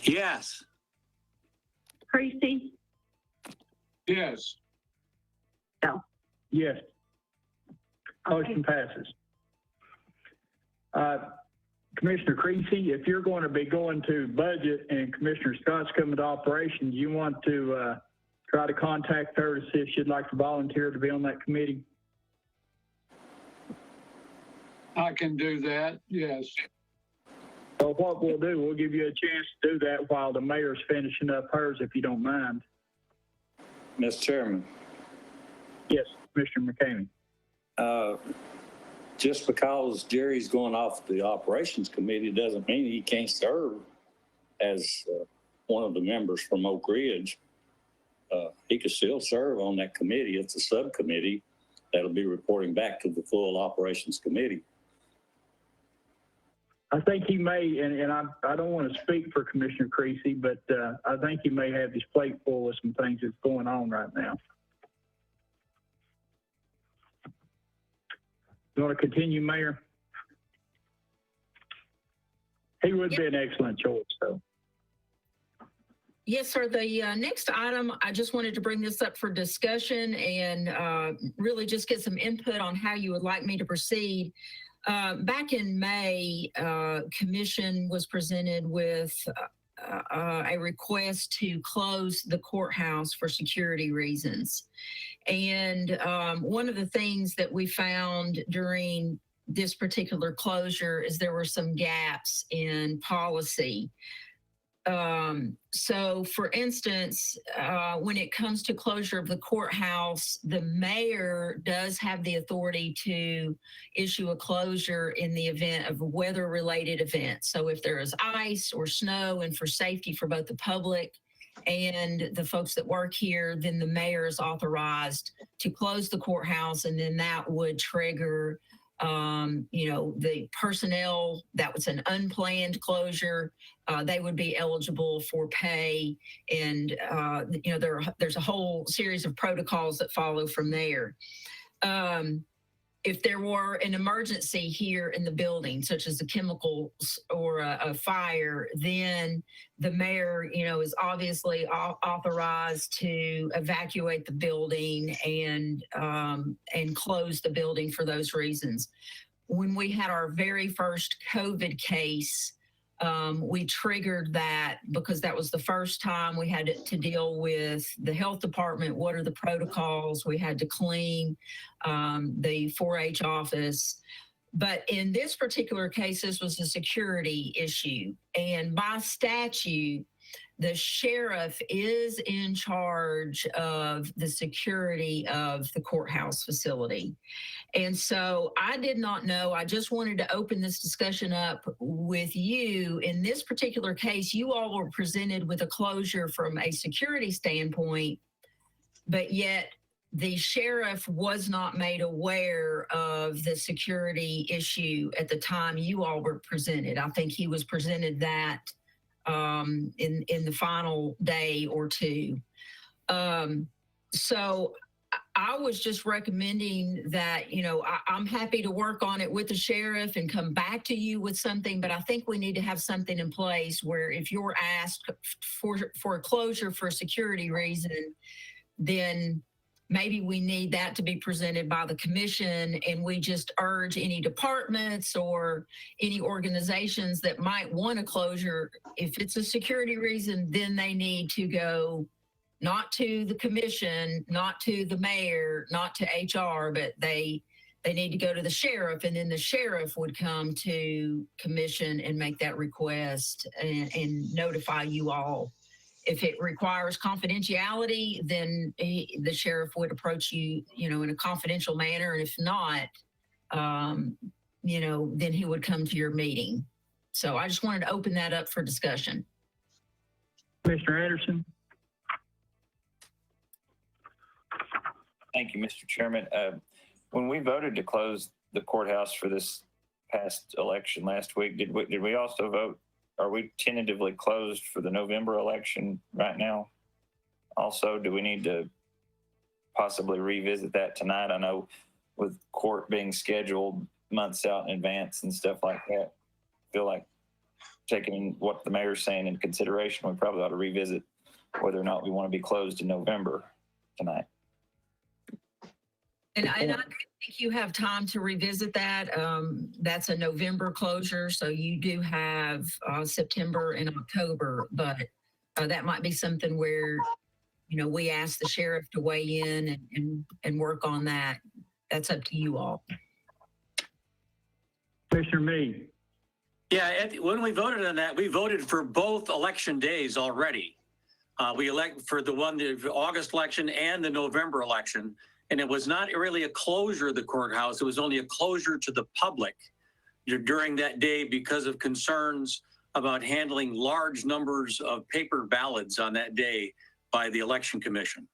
Yes. Creasy, Yes. Yes. Motion passes. Commissioner Creasy, if you're going to be going to budget and Commissioner Scott's coming to operations, you want to try to contact her to see if she'd like to volunteer to be on that committee? I can do that, yes. So what we'll do, we'll give you a chance to do that while the mayor's finishing up hers, if you don't mind. Mr. Chairman, Yes, Commissioner McCamey. just because Jerry's going off the operations committee doesn't mean he can't serve as one of the members from Oak Ridge. He could still serve on that committee. It's a subcommittee that'll be reporting back to the full operations committee. I think he may, and I don't want to speak for Commissioner Creasy, but I think he may have his plate full with some things that's going on right now. You want to continue, Mayor? He would be an excellent choice, though. Yes, sir. The next item, I just wanted to bring this up for discussion and really just get some input on how you would like me to proceed. Back in May, Commission was presented with a request to close the courthouse for security reasons. And one of the things that we found during this particular closure is there were some gaps in policy. So for instance, when it comes to closure of the courthouse, the mayor does have the authority to issue a closure in the event of a weather-related event. So if there is ice or snow, and for safety for both the public and the folks that work here, then the mayor is authorized to close the courthouse, and then that would trigger the personnel that was an unplanned closure, they would be eligible for pay. And, there's a whole series of protocols that follow from there. If there were an emergency here in the building, such as a chemical or a fire, then the mayor, is obviously authorized to evacuate the building and close the building for those reasons. When we had our very first COVID case, we triggered that because that was the first time we had to deal with the health department. What are the protocols? We had to clean the 4-H office. But in this particular case, this was a security issue. And by statute, the sheriff is in charge of the security of the courthouse facility. And so I did not know. I just wanted to open this discussion up with you. In this particular case, you all were presented with a closure from a security standpoint, but yet the sheriff was not made aware of the security issue at the time you all were presented. I think he was presented that in the final day or two. So I was just recommending that, I'm happy to work on it with the sheriff and come back to you with something, but I think we need to have something in place where if you're asked for a closure for a security reason, then maybe we need that to be presented by the commission, and we just urge any departments or any organizations that might want a closure. If it's a security reason, then they need to go not to the commission, not to the mayor, not to HR, but they need to go to the sheriff, and then the sheriff would come to commission and make that request and notify you all. If it requires confidentiality, then the sheriff would approach you, in a confidential manner. And if not, then he would come to your meeting. So I just wanted to open that up for discussion. Commissioner Anderson? Thank you, Mr. Chairman. When we voted to close the courthouse for this past election last week. Did we also vote? Are we tentatively closed for the November election right now? Also, do we need to possibly revisit that tonight? I know with court being scheduled months out in advance and stuff like that, I feel like taking what the mayor's saying into consideration, we probably ought to revisit whether or not we want to be closed in November tonight. And I think you have time to revisit that. That's a November closure, so you do have September and October, but that might be something where, you know, we ask the sheriff to weigh in and work on that. That's up to you all. Commissioner Meade. Yeah, when we voted on that, we voted for both election days already. We elect for the August election and the November election. And it was not really a closure of the courthouse. It was only a closure to the public during that day because of concerns about handling large numbers of paper ballots on that day by the Election Commission.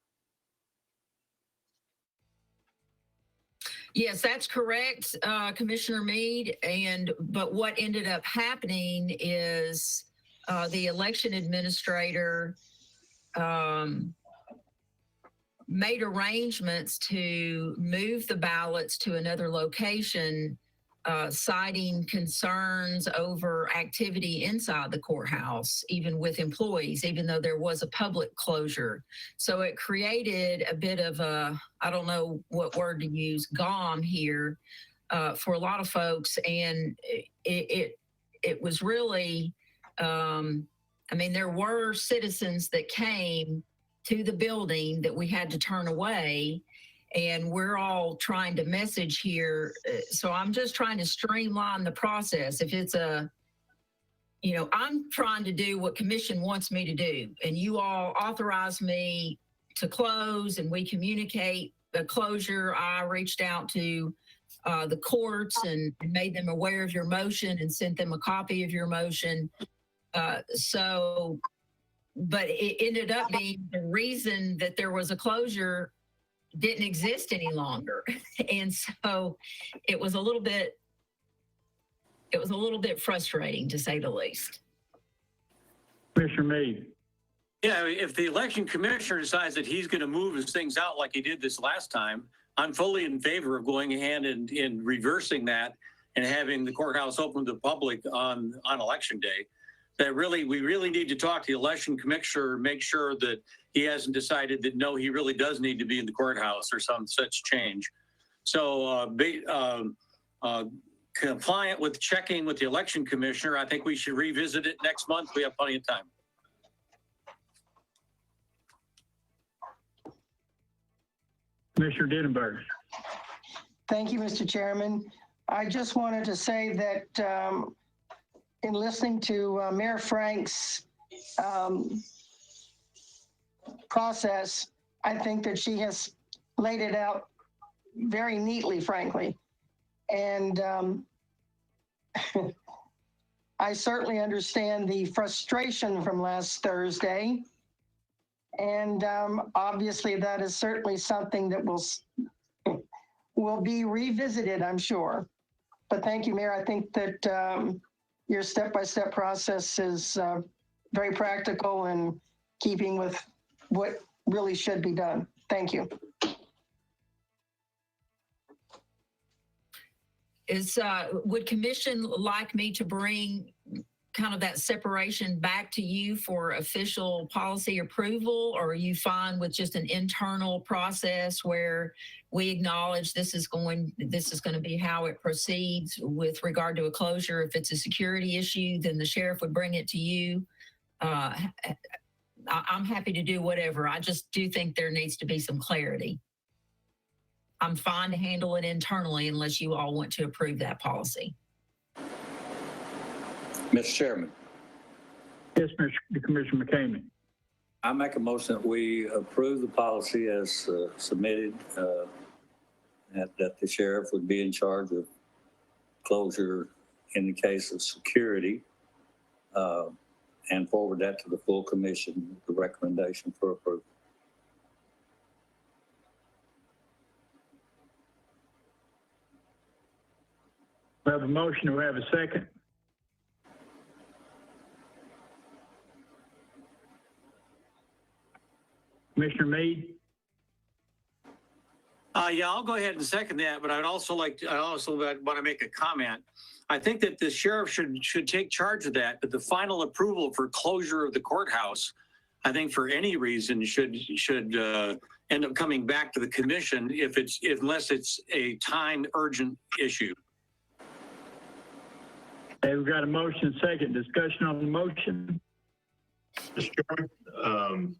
Yes, that's correct, Commissioner Meade. But what ended up happening is the election administrator made arrangements to move the ballots to another location, citing concerns over activity inside the courthouse, even with employees, even though there was a public closure. So it created a bit of a, I don't know what word to use, GOM here for a lot of folks. And it was really, I mean, there were citizens that came to the building that we had to turn away, and we're all trying to message here. So I'm just trying to streamline the process. If it's I'm trying to do what commission wants me to do, and you all authorize me to close, and we communicate the closure. I reached out to the courts and made them aware of your motion and sent them a copy of your motion. But it ended up being the reason that there was a closure didn't exist any longer. And so it was a little bit frustrating, to say the least. Commissioner Meade. Yeah, if the election commissioner decides that he's going to move his things out like he did this last time, I'm fully in favor of going ahead and reversing that and having the courthouse open to the public on election day. We really need to talk to the election commissioner, make sure that he hasn't decided that, no, he really does need to be in the courthouse or some such change. So compliant with checking with the election commissioner, I think we should revisit it next month. We have plenty of time. Commissioner Denenberg. Thank you, Mr. Chairman. I just wanted to say that in listening to Mayor Frank's process, I think that she has laid it out very neatly, frankly. And I certainly understand the frustration from last Thursday. And obviously that is certainly something that will be revisited, I'm sure. But thank you, Mayor. I think that your step-by-step process is very practical and keeping with what really should be done. Thank you. Would commission like me to bring kind of that separation back to you for official policy approval, or are you fine with just an internal process where we acknowledge this is going to be how it proceeds with regard to a closure? If it's a security issue, then the sheriff would bring it to you. I'm happy to do whatever. I just do think there needs to be some clarity. I'm fine to handle it internally unless you all want to approve that policy. Mr. Chairman. Yes, Commissioner McCamey. I make a motion that we approve the policy as submitted, that the sheriff would be in charge of closure in the case of security, and forward that to the full commission, the recommendation for approval. We have a motion. Do we have a second? Commissioner Meade? Yeah, I'll go ahead and second that, but I also want to make a comment. I think that the sheriff should take charge of that, but the final approval for closure of the courthouse, I think for any reason should end up coming back to the commission unless it's a time urgent issue. Okay, we've got a motion, second. Discussion on the motion. Mr. Chairman,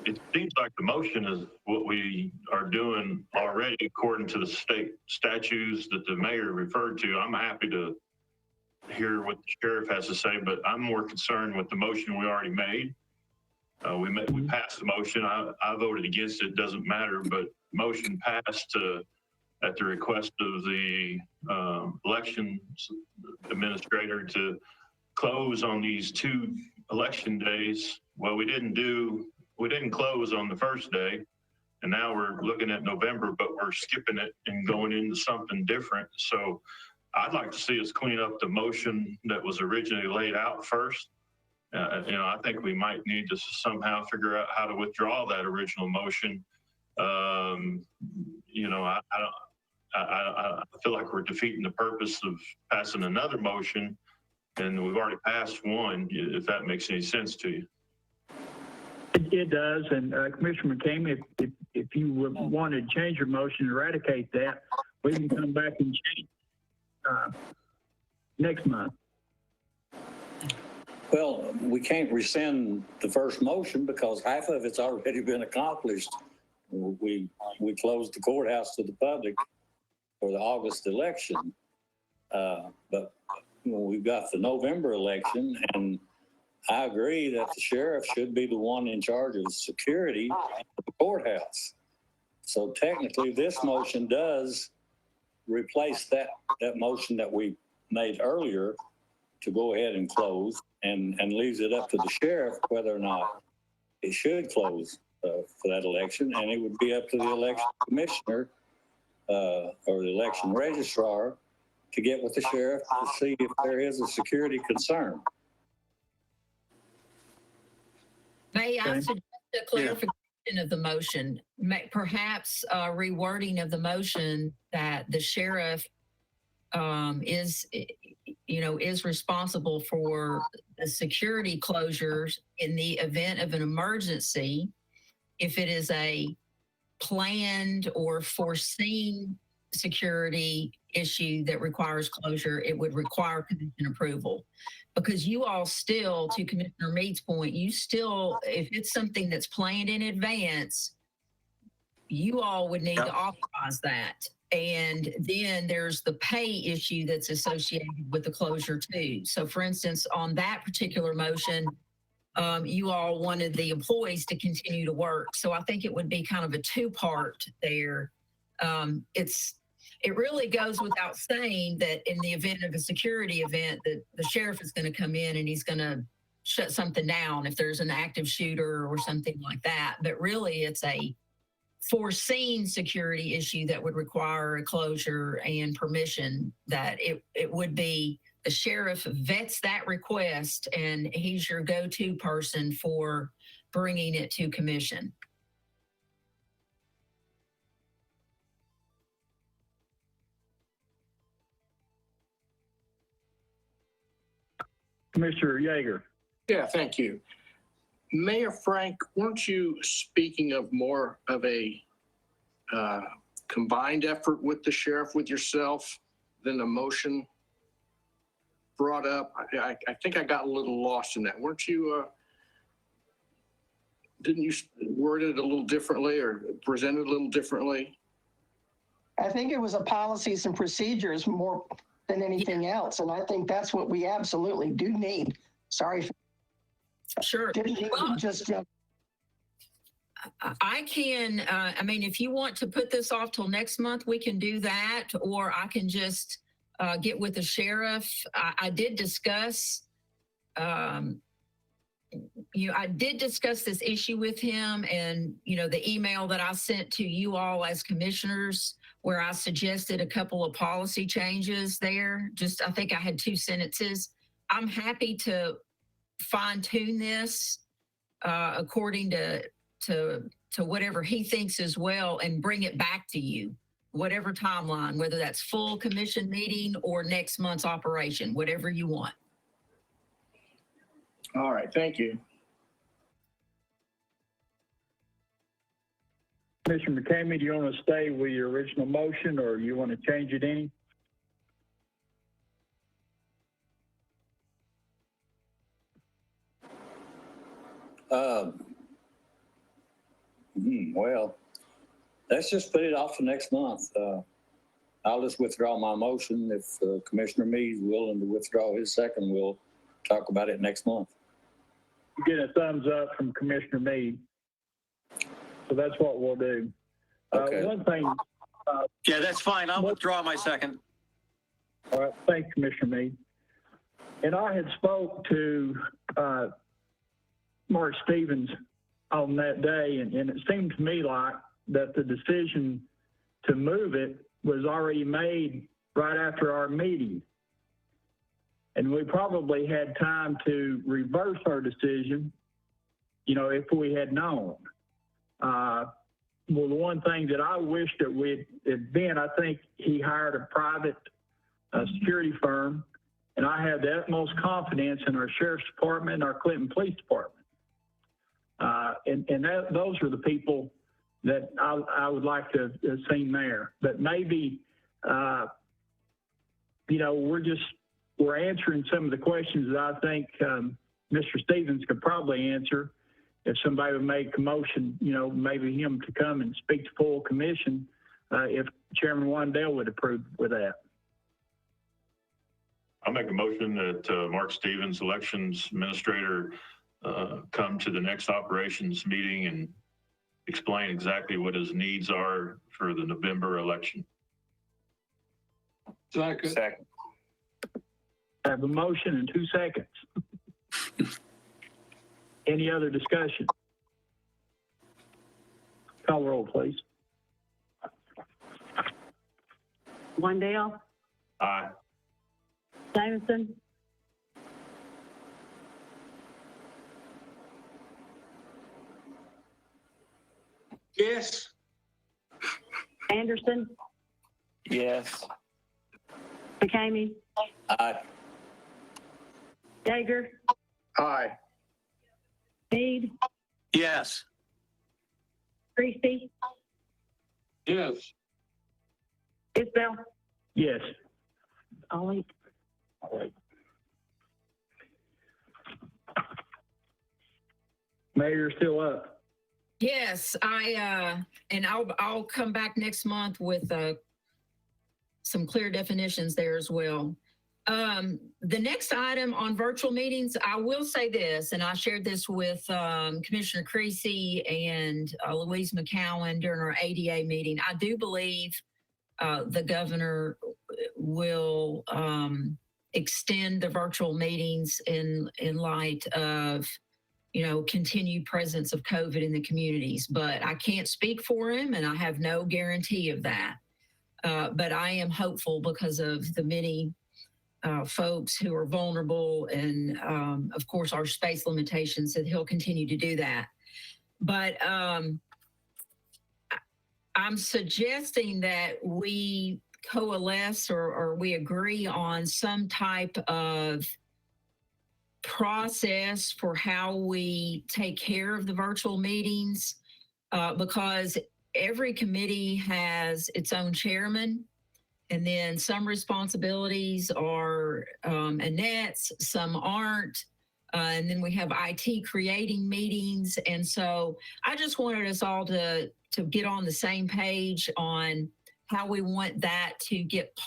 it seems like the motion is what we are doing already according to the state statutes that the mayor referred to. I'm happy to hear what the sheriff has to say, but I'm more concerned with the motion we already made. We passed the motion. I voted against it. Doesn't matter, but motion passed at the request of the elections administrator to close on these 2 election days. Well, we didn't close on the first day, and now we're looking at November, but we're skipping it and going into something different. So I'd like to see us clean up the motion that was originally laid out first. I think we might need to somehow figure out how to withdraw that original motion. I feel like we're defeating the purpose of passing another motion, and we've already passed one, if that makes any sense to you. It does, and Commissioner McCamey, if you would want to change your motion, eradicate that, we can come back and change next month. Well, we can't rescind the first motion because half of it's already been accomplished. We closed the courthouse to the public for the August election, but we've got the November election, and I agree that the sheriff should be the one in charge of security of the courthouse. So technically, this motion does replace that motion that we made earlier to go ahead and close, and leaves it up to the sheriff whether or not it should close for that election. And it would be up to the election commissioner or the election registrar to get with the sheriff to see if there is a security concern. May I suggest a clarification of the motion, perhaps a rewording of the motion that the sheriff is responsible for the security closures in the event of an emergency. If it is a planned or foreseen security issue that requires closure, it would require commission approval. Because you all still, to Commissioner Meade's point, if it's something that's planned in advance, you all would need to authorize that. And then there's the pay issue that's associated with the closure too. So for instance, on that particular motion, you all wanted the employees to continue to work. So I think it would be kind of a 2-part there. It really goes without saying that in the event of a security event, that the sheriff is going to come in and he's going to shut something down if there's an active shooter or something like that. But really, it's a foreseen security issue that would require a closure and permission. That it would be the sheriff vets that request, and he's your go-to person for bringing it to commission. Commissioner Yeager. Yeah, thank you. Mayor Frank, weren't you speaking of more of a combined effort with the sheriff, with yourself, than a motion brought up? I think I got a little lost in that. Weren't you, didn't you word it a little differently or present it a little differently? I think it was a policies and procedures more than anything else. And I think that's what we absolutely do need. Sorry. Sure. I can, if you want to put this off till next month, we can do that, or I can just get with the sheriff. I did discuss, I did discuss this issue with him, and, the email that I sent to you all as commissioners, where I suggested a couple of policy changes there. I think I had 2 sentences. I'm happy to fine tune this according to whatever he thinks as well, and bring it back to you, whatever timeline, whether that's full commission meeting or next month's operation, whatever you want. All right, thank you. Commissioner McCamey, do you want to stay with your original motion, or you want to change it any? Well, let's just put it off for next month. I'll just withdraw my motion. If Commissioner Meade's willing to withdraw his second, we'll talk about it next month. Get a thumbs up from Commissioner Meade. So that's what we'll do. Okay. One thing. Yeah, that's fine. I'll withdraw my second. All right, thanks, Commissioner Meade. And I had spoke to Mark Stevens on that day, and it seemed to me like that the decision to move it was already made right after our meeting. And we probably had time to reverse our decision, if we had known. Well, the one thing that I wish that we had been, I think he hired a private security firm, and I have the utmost confidence in our Sheriff's Department and our Clinton Police Department. Those are the people that I would like to have seen there. But maybe, we're answering some of the questions that I think Mr. Stevens could probably answer if somebody would make a motion, maybe him to come and speak to full commission if Chairman Wandell would approve with that. I'll make a motion that Mark Stevens, elections administrator, come to the next operations meeting and explain exactly what his needs are for the November election. Second. I have a motion in 2 seconds. Any other discussion? Call roll, please. Wandell, Aye. Jameson, Yes. Anderson, Yes. McCamey, Aye. Yeager, Aye. Meade, Yes. Creasy, Yes. Isbell, Yes. Ollie. All right. Mayor, still up. Yes, I'll come back next month with some clear definitions there as well. The next item on virtual meetings, I will say this, and I shared this with Commissioner Creasy and Louise McCowan during our ADA meeting. I do believe the governor will extend the virtual meetings in light of continued presence of COVID in the communities, but I can't speak for him and I have no guarantee of that. But I am hopeful because of the many folks who are vulnerable and of course our space limitations that he'll continue to do that. But I'm suggesting that we coalesce or we agree on some type of process for how we take care of the virtual meetings, because every committee has its own chairman, and then some responsibilities are Annette's, some aren't, and then we have IT creating meetings. And so I just wanted us all to get on the same page on how we want that to get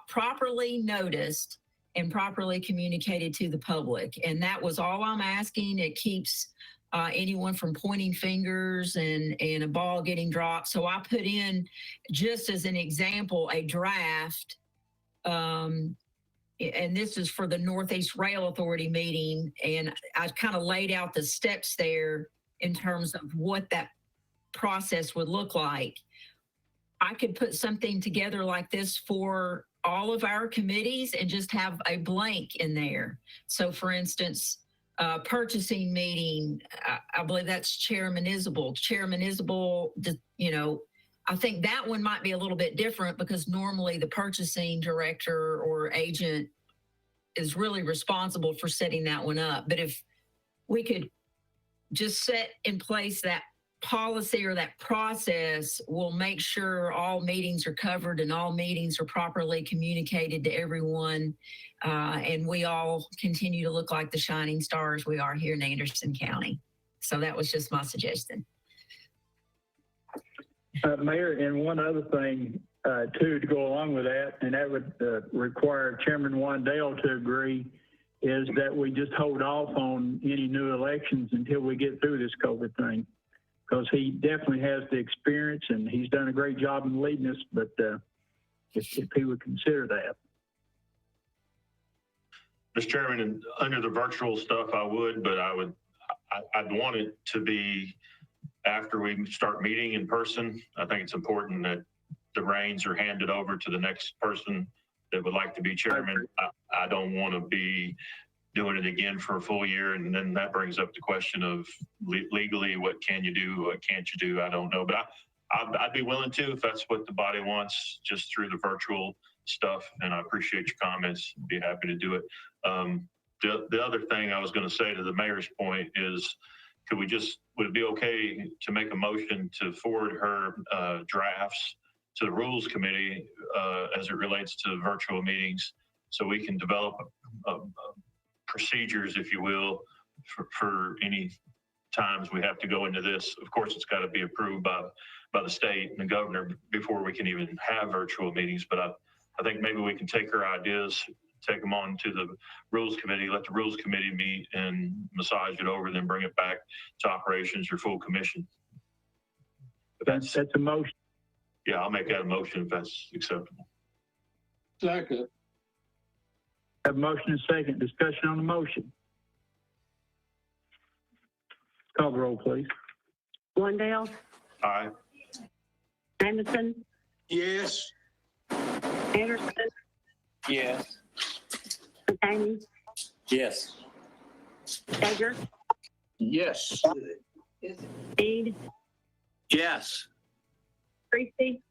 properly noticed and properly communicated to the public. And that was all I'm asking. It keeps anyone from pointing fingers and a ball getting dropped. So I put in, just as an example, a draft, and this is for the Northeast Rail Authority meeting, and I kind of laid out the steps there in terms of what that process would look like. I could put something together like this for all of our committees and just have a blank in there. So for instance, purchasing meeting, I believe that's Chairman Isabel. Chairman Isabel, I think that one might be a little bit different because normally the purchasing director or agent is really responsible for setting that one up. But if we could just set in place that policy or that process, will make sure all meetings are covered and all meetings are properly communicated to everyone. And we all continue to look like the shining stars we are here in Anderson County. So that was just my suggestion. Mayor, and one other thing, too, to go along with that, and that would require Chairman Wandale to agree, is that we just hold off on any new elections until we get through this COVID thing. Because he definitely has the experience and he's done a great job in leading us, but if he would consider that. Mr. Chairman, and under the virtual stuff, I would, but I'd want it to be after we start meeting in person. I think it's important that the reins are handed over to the next person that would like to be chairman. I don't want to be doing it again for a full year. And then that brings up the question of legally, what can you do? What can't you do? I don't know, but I'd be willing to, if that's what the body wants, just through the virtual stuff. And I appreciate your comments. Be happy to do it. The other thing I was going to say to the mayor's point is, would it be okay to make a motion to forward her drafts to the rules committee as it relates to virtual meetings, so we can develop procedures, if you will, for any times we have to go into this. Of course, it's got to be approved by the state and the governor before we can even have virtual meetings. But I think maybe we can take her ideas, take them on to the rules committee, let the rules committee meet and massage it over, then bring it back to operations or full commission. That's a motion. Yeah, I'll make that a motion if that's acceptable. Second. Have a motion and second. Discussion on the motion. Call the roll, please. Wandale, Aye. Anderson, Yes. Anderson, Yes. McCamey, Yes. Sager, Yes. Reed, Yes. Creasy,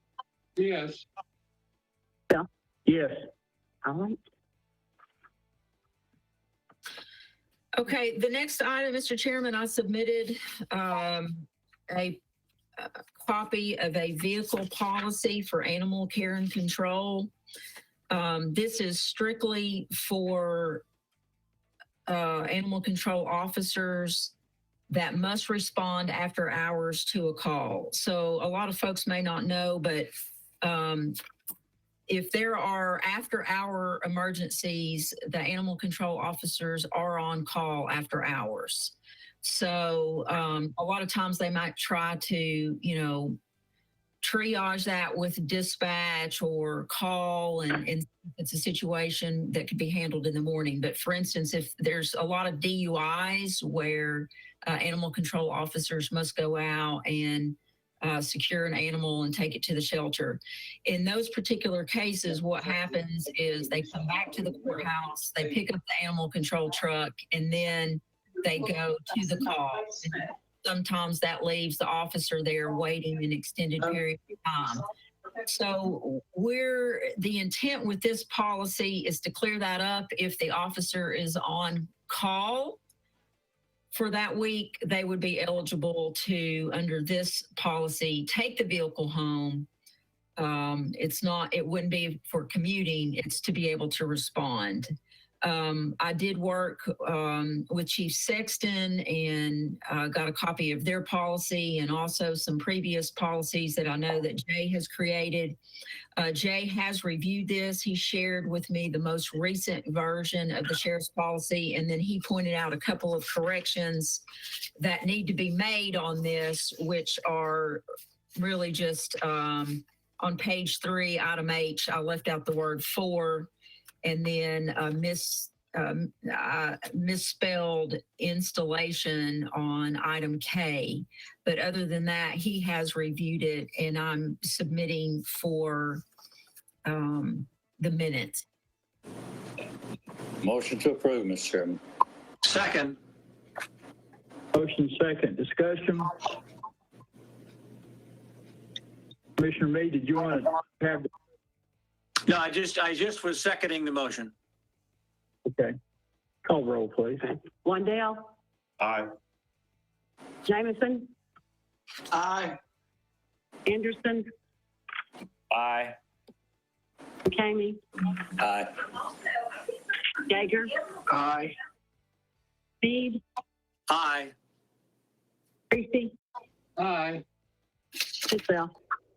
Yes. Yes. all right. Okay, the next item, Mr. Chairman, I submitted a copy of a vehicle policy for animal care and control. This is strictly for animal control officers that must respond after hours to a call. So a lot of folks may not know, but if there are after-hour emergencies, the animal control officers are on call after hours. So a lot of times they might try to, triage that with dispatch or call, and it's a situation that could be handled in the morning. But for instance, if there's a lot of DUIs where animal control officers must go out and secure an animal and take it to the shelter. In those particular cases, what happens is they come back to the courthouse, they pick up the animal control truck, and then they go to the call. Sometimes that leaves the officer there waiting an extended period of time. So the intent with this policy is to clear that up. If the officer is on call for that week, they would be eligible to, under this policy, take the vehicle home. It wouldn't be for commuting, it's to be able to respond. I did work with Chief Sexton and got a copy of their policy and also some previous policies that I know that Jay has created. Jay has reviewed this. He shared with me the most recent version of the sheriff's policy, and then he pointed out a couple of corrections that need to be made on this, which are really just on page 3, item H. I left out the word "for." and then misspelled installation on item K. But other than that, he has reviewed it, and I'm submitting for the minutes. Motion to approve, Mr. Chairman. Second. Motion second. Discussion? Commissioner Meade, did you want to have? No, I just was seconding the motion. Okay. Call roll, please. Wandale, Aye. Jameson, Aye. Anderson, Aye. McCamey, Aye. Jaeger, Aye. Meade, Aye. Creasy, Aye. Tisdale.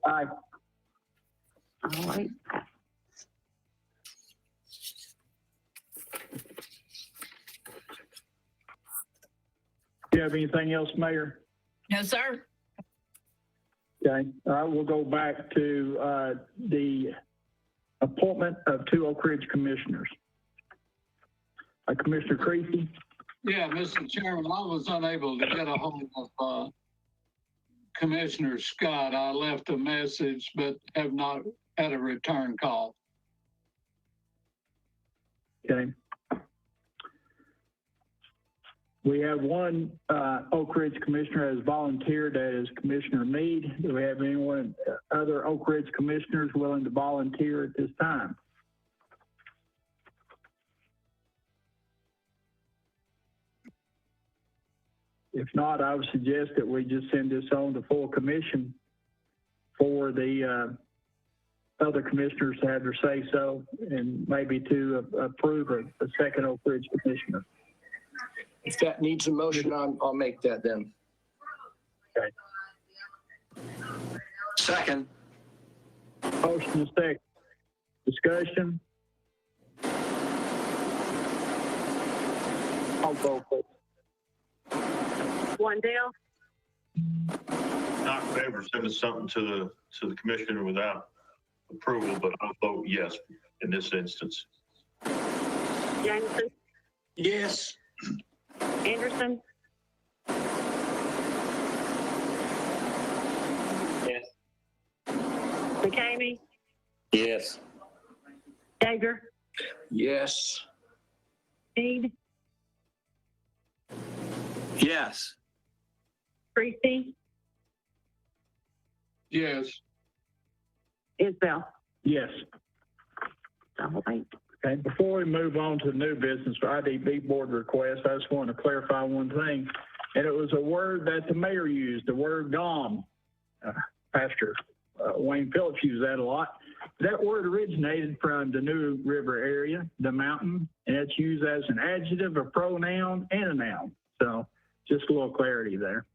Aye. All right. Do you have anything else, Mayor? No, sir. Okay. All right, we'll go back to the appointment of 2 Oak Ridge commissioners. Commissioner Creasy? Yeah, Mr. Chairman, I was unable to get a hold of Commissioner Scott. I left a message, but have not had a return call. Okay. We have one Oak Ridge commissioner has volunteered as Commissioner Meade. Do we have anyone, other Oak Ridge commissioners willing to volunteer at this time? If not, I would suggest that we just send this on to full commission for the other commissioners to have their say so, and maybe to approve a second Oak Ridge commissioner. If that needs a motion, I'll make that then. Okay. Second. Motion is second. Discussion? I'll go for it. Wandale, Not in favor of sending something to the commissioner without approval, but I'll vote yes in this instance. Jameson, Yes. Anderson, Yes. McCamey, Yes. Jaeger, Yes. Meade, Yes. Creasy, Yes. Isbell. Yes. All right. Okay, before we move on to new business for IDB board requests, I just want to clarify one thing. And it was a word that the mayor used, the word "gone." Pastor Wayne Phillips used that a lot. That word originated from the New River area, the mountain, and it's used as an adjective, a pronoun, and a noun. So just a little clarity there.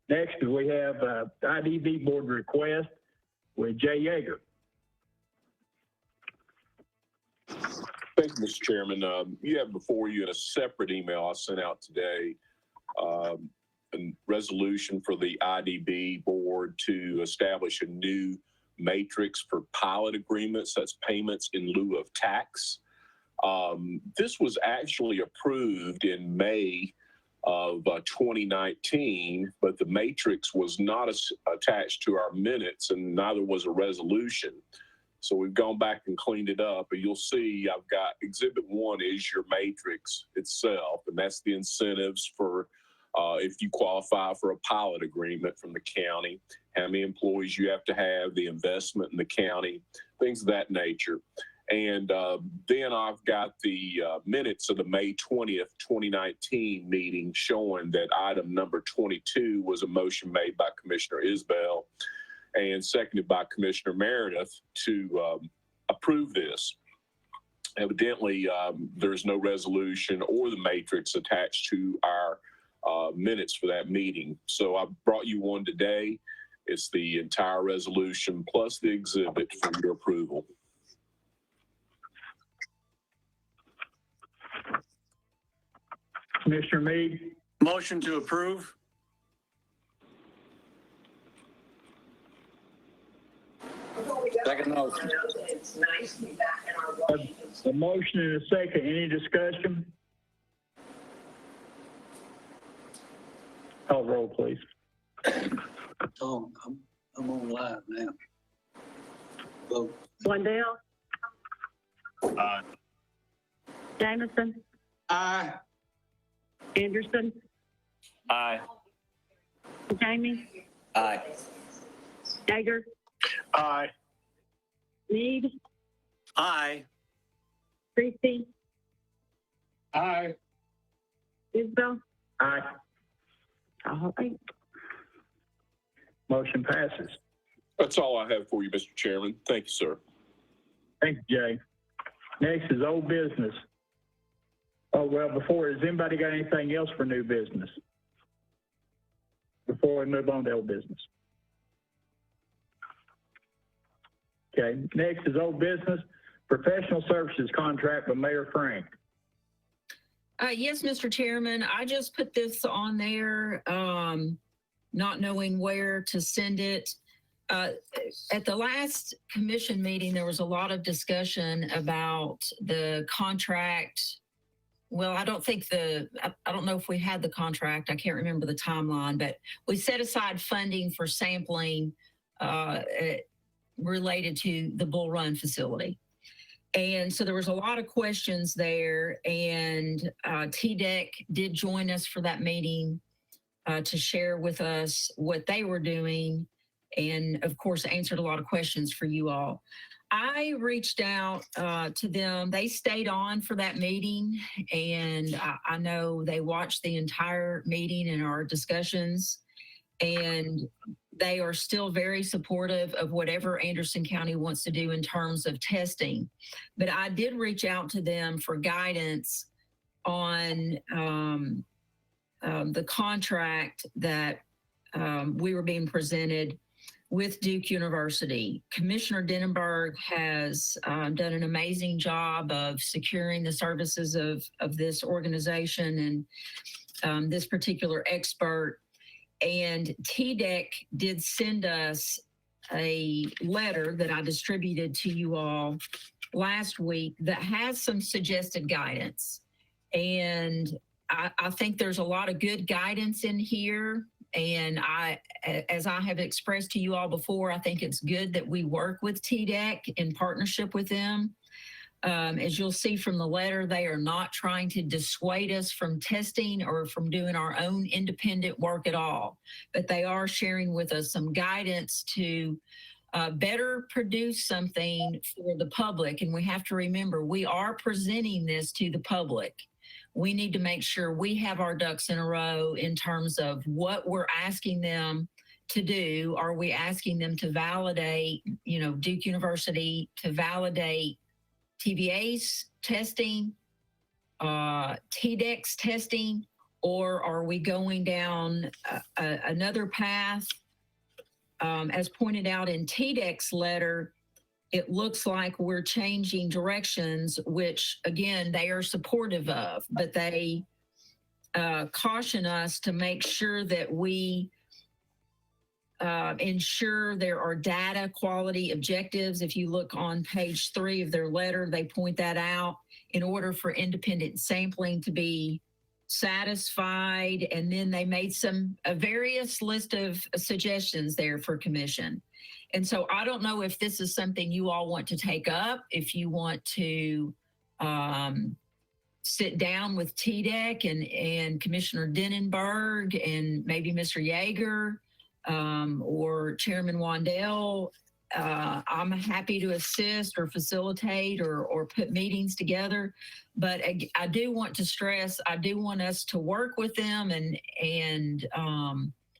Next, we have IDB board request with Jay Yeager. Thank you, Mr. Chairman. You have before you in a separate email I sent out today, a resolution for the IDB board to establish a new matrix for pilot agreements. That's payments in lieu of tax. This was actually approved in May of 2019, but the matrix was not attached to our minutes, and neither was a resolution. So we've gone back and cleaned it up, and you'll see I've got Exhibit 1 is your matrix itself, and that's the incentives for if you qualify for a pilot agreement from the county, how many employees you have to have, the investment in the county, things of that nature. And then I've got the minutes of the May 20th, 2019 meeting showing that item number 22 was a motion made by Commissioner Isbell and seconded by Commissioner Meredith to approve this. Evidently, there's no resolution or the matrix attached to our minutes for that meeting. So I brought you one today. It's the entire resolution plus the exhibit for your approval. Commissioner Meade. Motion to approve. Second motion. It's nice to be back in our Washington A motion and a second. Any discussion? Call roll, please. Oh, I'm on live now. Vote. Wendell, Aye. Jameson, Aye. Anderson, Aye. Jamie, Aye. Jaeger, Aye. Mead, Aye. Creasy, Aye. Isbell. Aye. All right. Motion passes. That's all I have for you, Mr. Chairman. Thank you, sir. Thank you, Jay. Next is old business. Oh, well, has anybody got anything else for new business? Before we move on to old business. Okay, next is old business, professional services contract with Mayor Frank. Yes, Mr. Chairman, I just put this on there, not knowing where to send it. At the last commission meeting, there was a lot of discussion about the contract. Well, I don't know if we had the contract. I can't remember the timeline, but we set aside funding for sampling related to the Bull Run facility. And so there was a lot of questions there, and TDEC did join us for that meeting to share with us what they were doing, and of course answered a lot of questions for you all. I reached out to them. They stayed on for that meeting, and I know they watched the entire meeting and our discussions, and they are still very supportive of whatever Anderson County wants to do in terms of testing. But I did reach out to them for guidance on the contract that we were being presented with Duke University. Commissioner Denenberg has done an amazing job of securing the services of this organization and this particular expert. And TDEC did send us a letter that I distributed to you all last week that has some suggested guidance. And I think there's a lot of good guidance in here. And as I have expressed to you all before, I think it's good that we work with TDEC in partnership with them. As you'll see from the letter, they are not trying to dissuade us from testing or from doing our own independent work at all, but they are sharing with us some guidance to better produce something for the public. And we have to remember, we are presenting this to the public. We need to make sure we have our ducks in a row in terms of what we're asking them to do. Are we asking them to validate, Duke University to validate TVA's testing, TDEC's testing, or are we going down another path? As pointed out in TDEC's letter, it looks like we're changing directions, which again, they are supportive of, but they caution us to make sure that we ensure there are data quality objectives. If you look on page 3 of their letter, they point that out in order for independent sampling to be satisfied. And then they made a various list of suggestions there for commission. And so I don't know if this is something you all want to take up, if you want to sit down with TDEC and Commissioner Denenberg and maybe Mr. Yeager, or Chairman Wandell. I'm happy to assist or facilitate or put meetings together. But I do want to stress, I do want us to work with them and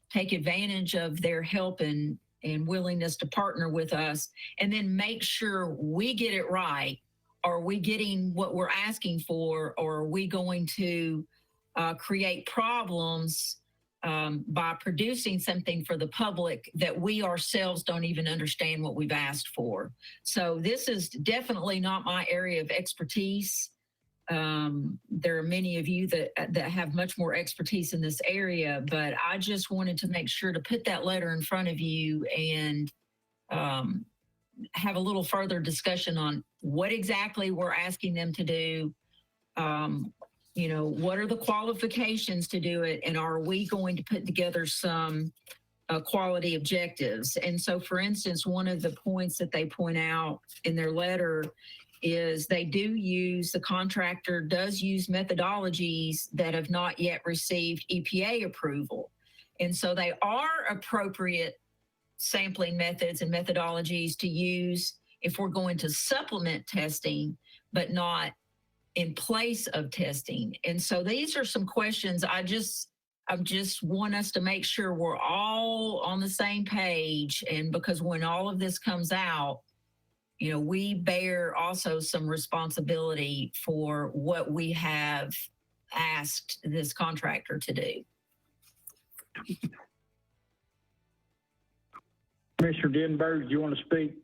take advantage of their help and willingness to partner with us, and then make sure we get it right. Are we getting what we're asking for, or are we going to create problems by producing something for the public that we ourselves don't even understand what we've asked for? So this is definitely not my area of expertise. There are many of you that have much more expertise in this area, but I just wanted to make sure to put that letter in front of you and have a little further discussion on what exactly we're asking them to do. You know, what are the qualifications to do it? And are we going to put together some quality objectives? And so, for instance, one of the points that they point out in their letter is the contractor does use methodologies that have not yet received EPA approval. And so they are appropriate sampling methods and methodologies to use if we're going to supplement testing, but not in place of testing. And so these are some questions I just want us to make sure we're all on the same page. And because when all of this comes out, you know, we bear also some responsibility for what we have asked this contractor to do. Commissioner Denberg, do you want to speak?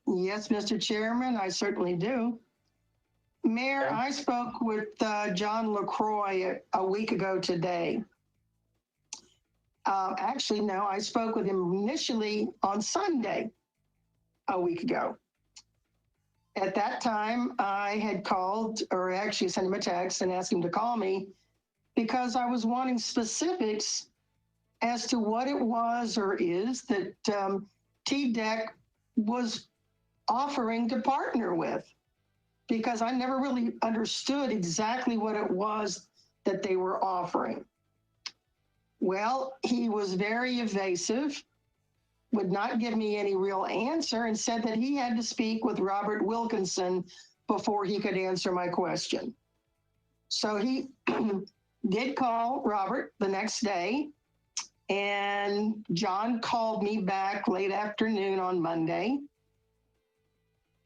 Yes, Mr. Chairman, I certainly do. Mayor, I spoke with John LaCroix a week ago today. Actually, no, I spoke with him initially on Sunday a week ago. At that time, I had called, or actually sent him a text and asked him to call me because I was wanting specifics as to what it was or is that TDEC was offering to partner with, because I never really understood exactly what it was that they were offering. Well, he was very evasive, would not give me any real answer, and said that he had to speak with Robert Wilkinson before he could answer my question. So he did call Robert the next day, and John called me back late afternoon on Monday.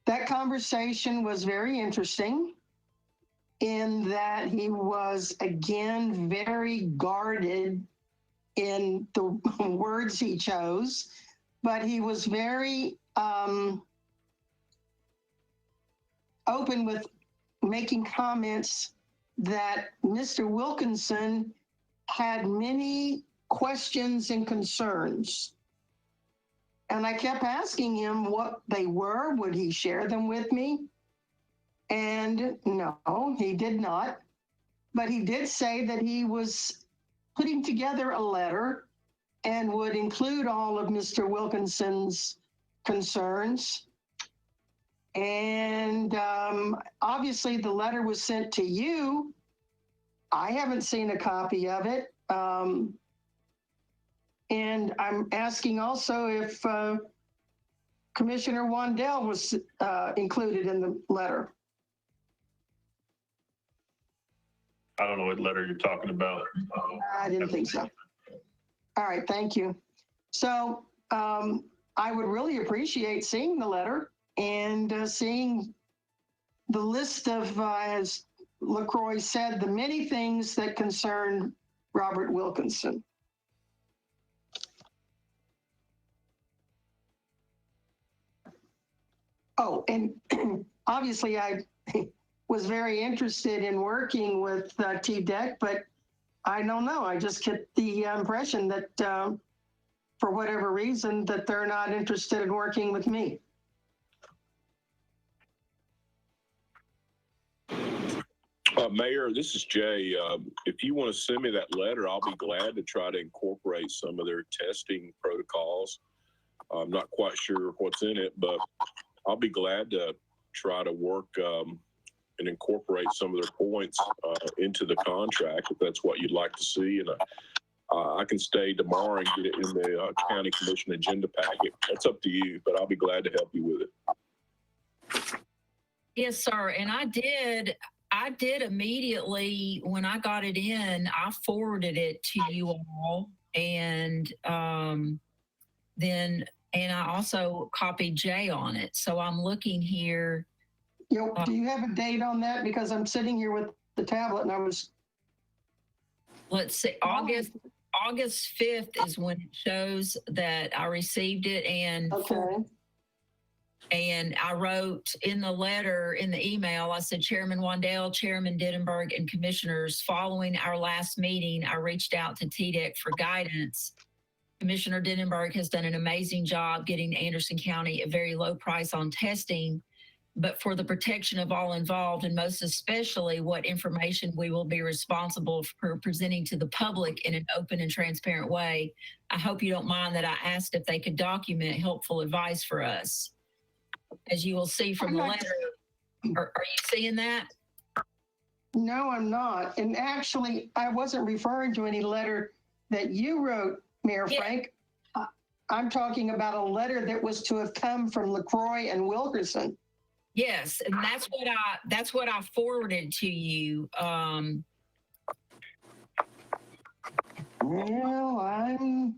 That conversation was very interesting in that he was, again, very guarded in the words he chose, but he was very open with making comments that Mr. Wilkinson had many questions and concerns. And I kept asking him what they were. Would he share them with me? And no, he did not. But he did say that he was putting together a letter and would include all of Mr. Wilkinson's concerns. And obviously the letter was sent to you. I haven't seen a copy of it. And I'm asking also if Commissioner Wandel was included in the letter. I don't know what letter you're talking about. I didn't think so. All right, thank you. So I would really appreciate seeing the letter and seeing the list of, as LaCroix said, the many things that concern Robert Wilkinson. Oh, and obviously I was very interested in working with TDEC, but I don't know. I just get the impression that for whatever reason that they're not interested in working with me. Mayor, this is Jay. If you want to send me that letter, I'll be glad to try to incorporate some of their testing protocols. I'm not quite sure what's in it, but I'll be glad to try to work and incorporate some of their points into the contract if that's what you'd like to see. And I can stay tomorrow and get it in the county commission agenda packet. That's up to you, but I'll be glad to help you with it. Yes, sir. And I did immediately when I got it in, I forwarded it to you all, and and I also copied Jay on it. So I'm looking here. Do you have a date on that? Because I'm sitting here with the tablet and I was. Let's see, August 5th is when it shows that I received it, and and I wrote in the letter, in the email, I said, Chairman Wandel, Chairman Dittenberg, and Commissioners, following our last meeting, I reached out to TDEC for guidance Commissioner Denenberg has done an amazing job getting Anderson County a very low price on testing, but for the protection of all involved, and most especially what information we will be responsible for presenting to the public in an open and transparent way, I hope you don't mind that I asked if they could document helpful advice for us. As you will see from the letter, are you seeing that? No, I'm not. And actually, I wasn't referring to any letter that you wrote, Mayor Frank. I'm talking about a letter that was to have come from LaCroix and Wilkerson. Yes, and that's what I forwarded to you. Well, I'm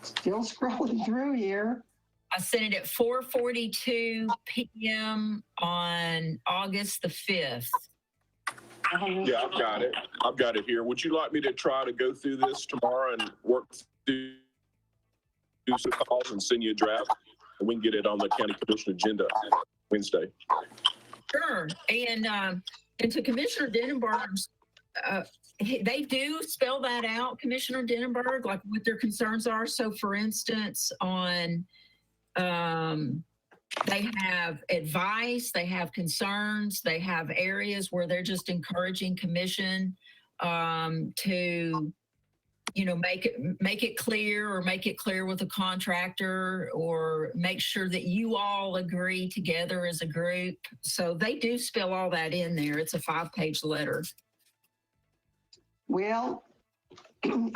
still scrolling through here. I sent it at 4:42 p.m. on August the 5th. Yeah, I've got it. I've got it here. Would you like me to try to go through this tomorrow and work through some calls and send you a draft? And we can get it on the county commission agenda Wednesday. Sure. And to Commissioner Denenberg's, they do spell that out, Commissioner Denenberg, like what their concerns are. So for instance, on they have advice, they have concerns, they have areas where they're just encouraging commission to, you know, make it clear, or make it clear with a contractor, or make sure that you all agree together as a group. So they do spell all that in there. It's a 5-page letter. Well,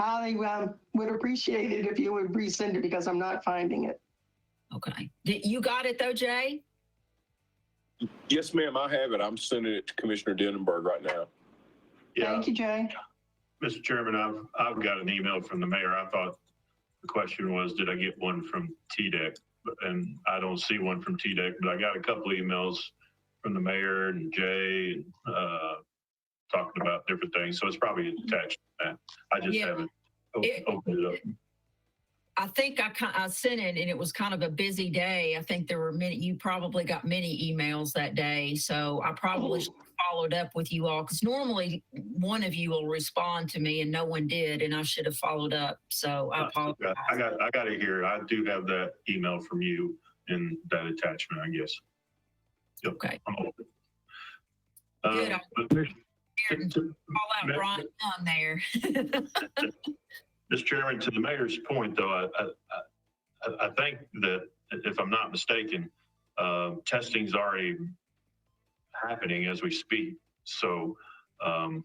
I would appreciate it if you would resend it, because I'm not finding it. Okay. You got it though, Jay? Yes, ma'am, I have it. I'm sending it to Commissioner Denenberg right now. Yeah. Thank you, Jay. Mr. Chairman, I've got an email from the mayor. I thought the question was, did I get one from TDEC? And I don't see one from TDEC, but I got a couple of emails from the mayor and Jay talking about different things. So it's probably attached to that. I just haven't opened it up. I think I sent it, and it was kind of a busy day. I think there were you probably got many emails that day. So I probably should have followed up with you all, because normally one of you will respond to me and no one did, and I should have followed up. So I apologize. I got it here. I do have that email from you in that attachment, I guess. Yep. Okay. Good. Call out Ron on there. Mr. Chairman, to the mayor's point, though, I think that, if I'm not mistaken, testing's already happening as we speak. So, and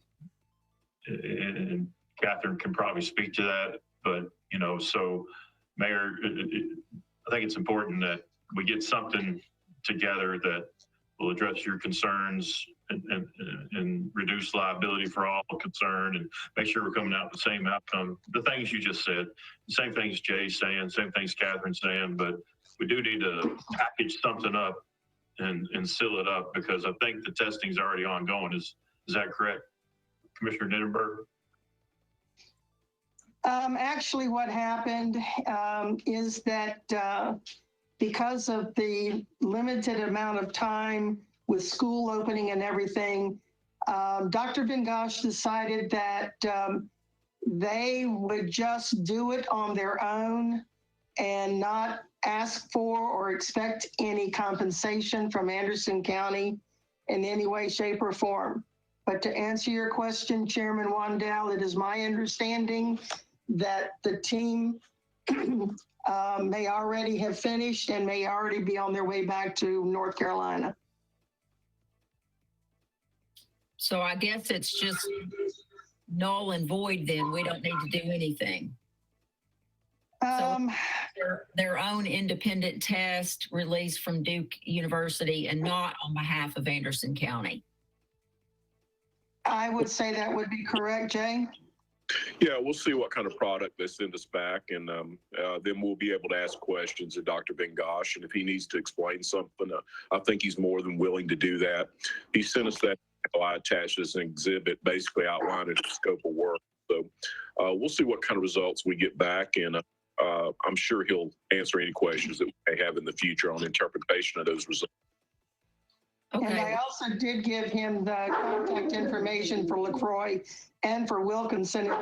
Catherine can probably speak to that, but, you know, so Mayor, I think it's important that we get something together that will address your concerns and reduce liability for all concerned, and make sure we're coming out with the same outcome. The things you just said, the same things Jay's saying, same things Catherine's saying, but we do need to package something up and seal it up, because I think the testing's already ongoing. Is that correct, Commissioner Denenberg? Actually, what happened is that because of the limited amount of time with school opening and everything, Dr. Vengosh decided that they would just do it on their own and not ask for or expect any compensation from Anderson County in any way, shape, or form. But to answer your question, Chairman Wandell, it is my understanding that the team may already have finished and may already be on their way back to North Carolina. So I guess it's just null and void then. We don't need to do anything. So their own independent test released from Duke University and not on behalf of Anderson County. I would say that would be correct, Jay. Yeah, we'll see what kind of product they send us back, and then we'll be able to ask questions of Dr. Vengosh, and if he needs to explain something, I think he's more than willing to do that. He sent us that. I attached as an exhibit, basically outlining the scope of work. So we'll see what kind of results we get back, and I'm sure he'll answer any questions that we may have in the future on interpretation of those results. Okay. And I also did give him the contact information for LaCroix and for Wilkinson,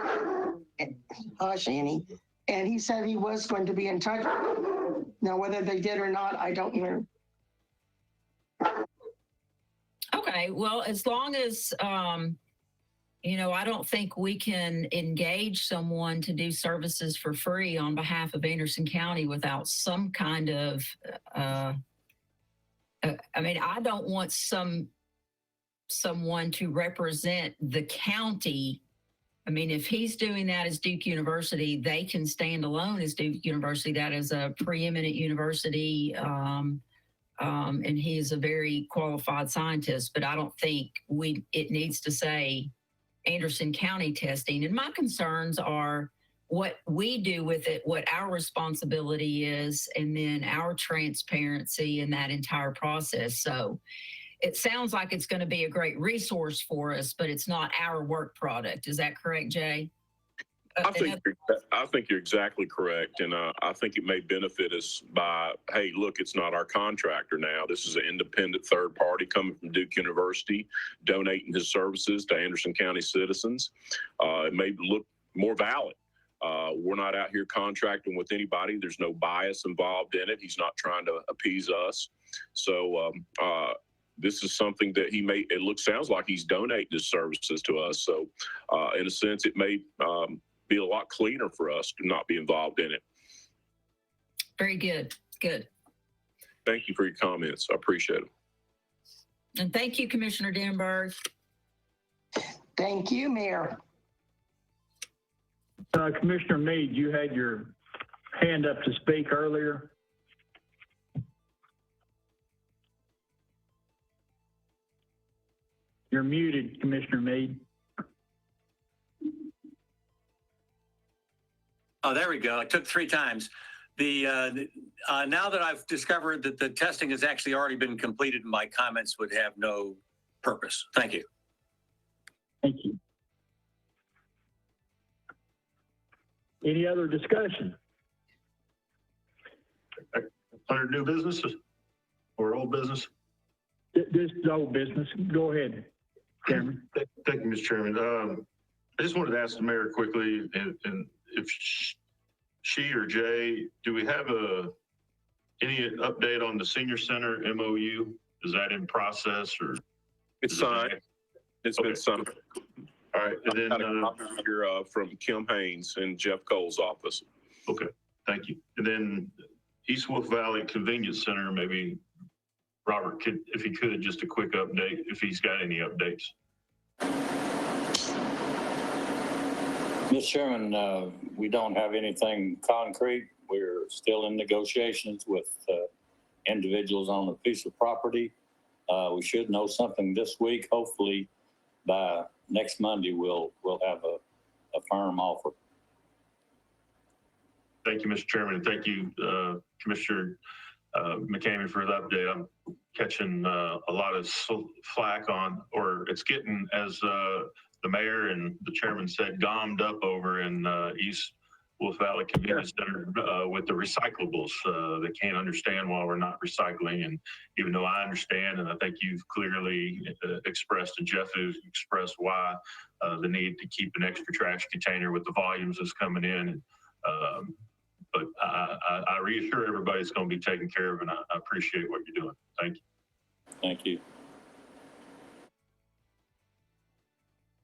Annie, And he said he was going to be in touch. Now, whether they did or not, I don't know. Okay, well, as long as, you know, I don't think we can engage someone to do services for free on behalf of Anderson County without some kind of, I mean, I don't want someone to represent the county. I mean, if he's doing that as Duke University, they can stand alone as Duke University. That is a preeminent university. And he is a very qualified scientist, but I don't think it needs to say Anderson County testing. And my concerns are what we do with it, what our responsibility is, and then our transparency in that entire process. So it sounds like it's going to be a great resource for us, but it's not our work product. Is that correct, Jay? I think you're exactly correct. And I think it may benefit us by, hey, look, it's not our contractor now. This is an independent third party coming from Duke University, donating his services to Anderson County citizens. It may look more valid. We're not out here contracting with anybody. There's no bias involved in it. He's not trying to appease us. So this is something that sounds like he's donating his services to us. So in a sense, it may be a lot cleaner for us to not be involved in it. Very good. Good. Thank you for your comments. I appreciate them. And thank you, Commissioner Denberg. Thank you, Mayor. Commissioner Meade, you had your hand up to speak earlier. You're muted, Commissioner Meade. Oh, there we go. It took 3 times. Now that I've discovered that the testing has actually already been completed, my comments would have no purpose. Thank you. Thank you. Any other discussion? Under new businesses or old business? This is old business. Go ahead, Chairman. Thank you, Mr. Chairman. I just wanted to ask the mayor quickly, and if she or Jay, do we have any update on the senior center MOU? Is that in process or? It's signed. It's been signed. All right, and then here from Kim Haynes in Jeff Cole's office. Okay, thank you. And then East Wolf Valley Convenience Center, maybe Robert could, if he could, just a quick update, if he's got any updates. Mr. Chairman, we don't have anything concrete. We're still in negotiations with individuals on a piece of property. We should know something this week. Hopefully by next Monday, we'll have a firm offer. Thank you, Mr. Chairman, and thank you, Commissioner McCamey, for the update. I'm catching a lot of flack on, or it's getting, as the mayor and the chairman said, gommed up over in East Wolf Valley Convenience Center with the recyclables. They can't understand why we're not recycling. And even though I understand, and I think you've clearly expressed, and Jeff has expressed why the need to keep an extra trash container with the volumes that's coming in. But I reassure everybody it's going to be taken care of, and I appreciate what you're doing. Thank you. Thank you.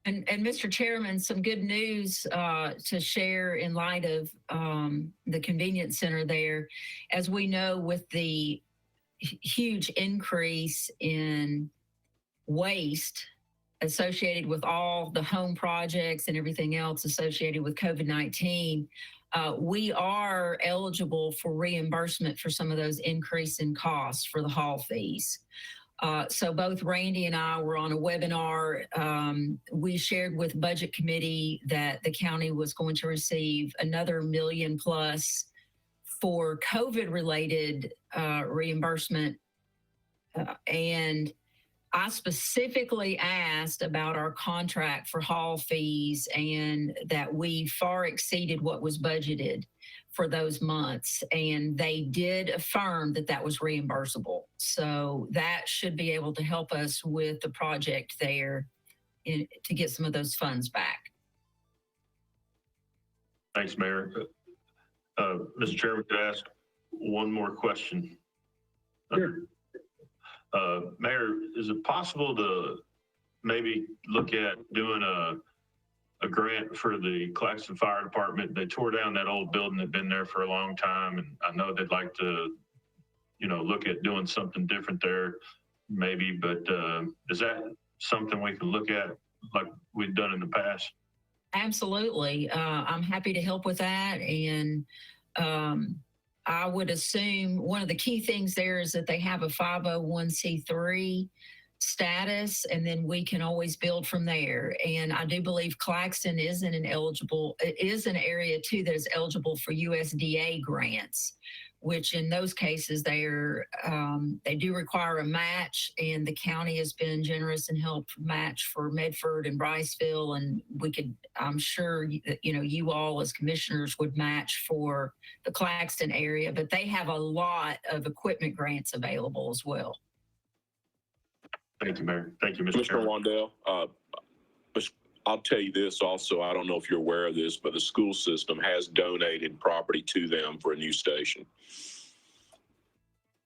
And Mr. Chairman, some good news to share in light of the convenience center there. As we know, with the huge increase in waste associated with all the home projects and everything else associated with COVID-19, we are eligible for reimbursement for some of those increase in costs for the haul fees. So both Randy and I were on a webinar. We shared with Budget Committee that the county was going to receive another $1 million plus for COVID-related reimbursement. And I specifically asked about our contract for haul fees, and that we far exceeded what was budgeted for those months. And they did affirm that that was reimbursable. So that should be able to help us with the project there to get some of those funds back. Thanks, Mayor. Mr. Chairman, could I ask one more question? Sure. Mayor, is it possible to maybe look at doing a grant for the Claxton Fire Department? They tore down that old building that'd been there for a long time, and I know they'd like to, look at doing something different there, maybe, but is that something we can look at like we've done in the past? Absolutely. I'm happy to help with that. And I would assume one of the key things there is that they have a 501c3 status, and then we can always build from there. And I do believe Claxton is an area too that is eligible for USDA grants, which in those cases they do require a match, and the county has been generous and helped match for Medford and Briceville, and I'm sure you all as commissioners would match for the Claxton area, but they have a lot of equipment grants available as well. Thank you, Mayor. Thank you, Mr. Commissioner Chairman. Wandell, I'll tell you this also, I don't know if you're aware of this, but the school system has donated property to them for a new station.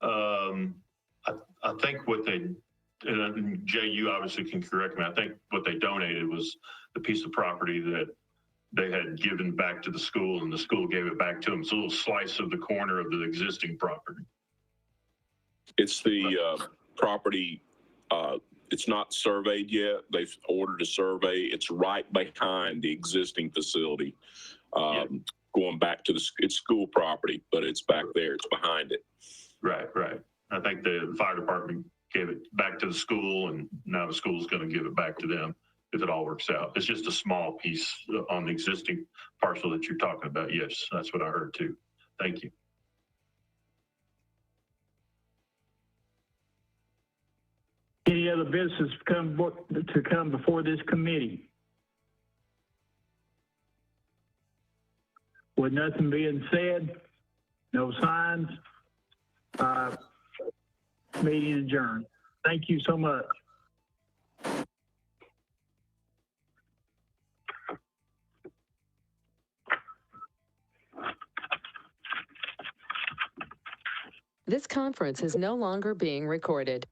I think what and Jay, you obviously can correct me. I think what they donated was the piece of property that they had given back to the school, and the school gave it back to them. It's a little slice of the corner of the existing property. It's the property, it's not surveyed yet. They've ordered a survey. It's right behind the existing facility, going back to it's school property, but it's back there. It's behind it. Right. I think the fire department gave it back to the school, and now the school's going to give it back to them if it all works out. It's just a small piece on the existing parcel that you're talking about. Yes, that's what I heard too. Thank you. Any other business to come before this committee? With nothing being said, no signs, meeting adjourned. Thank you so much. This conference is no longer being recorded.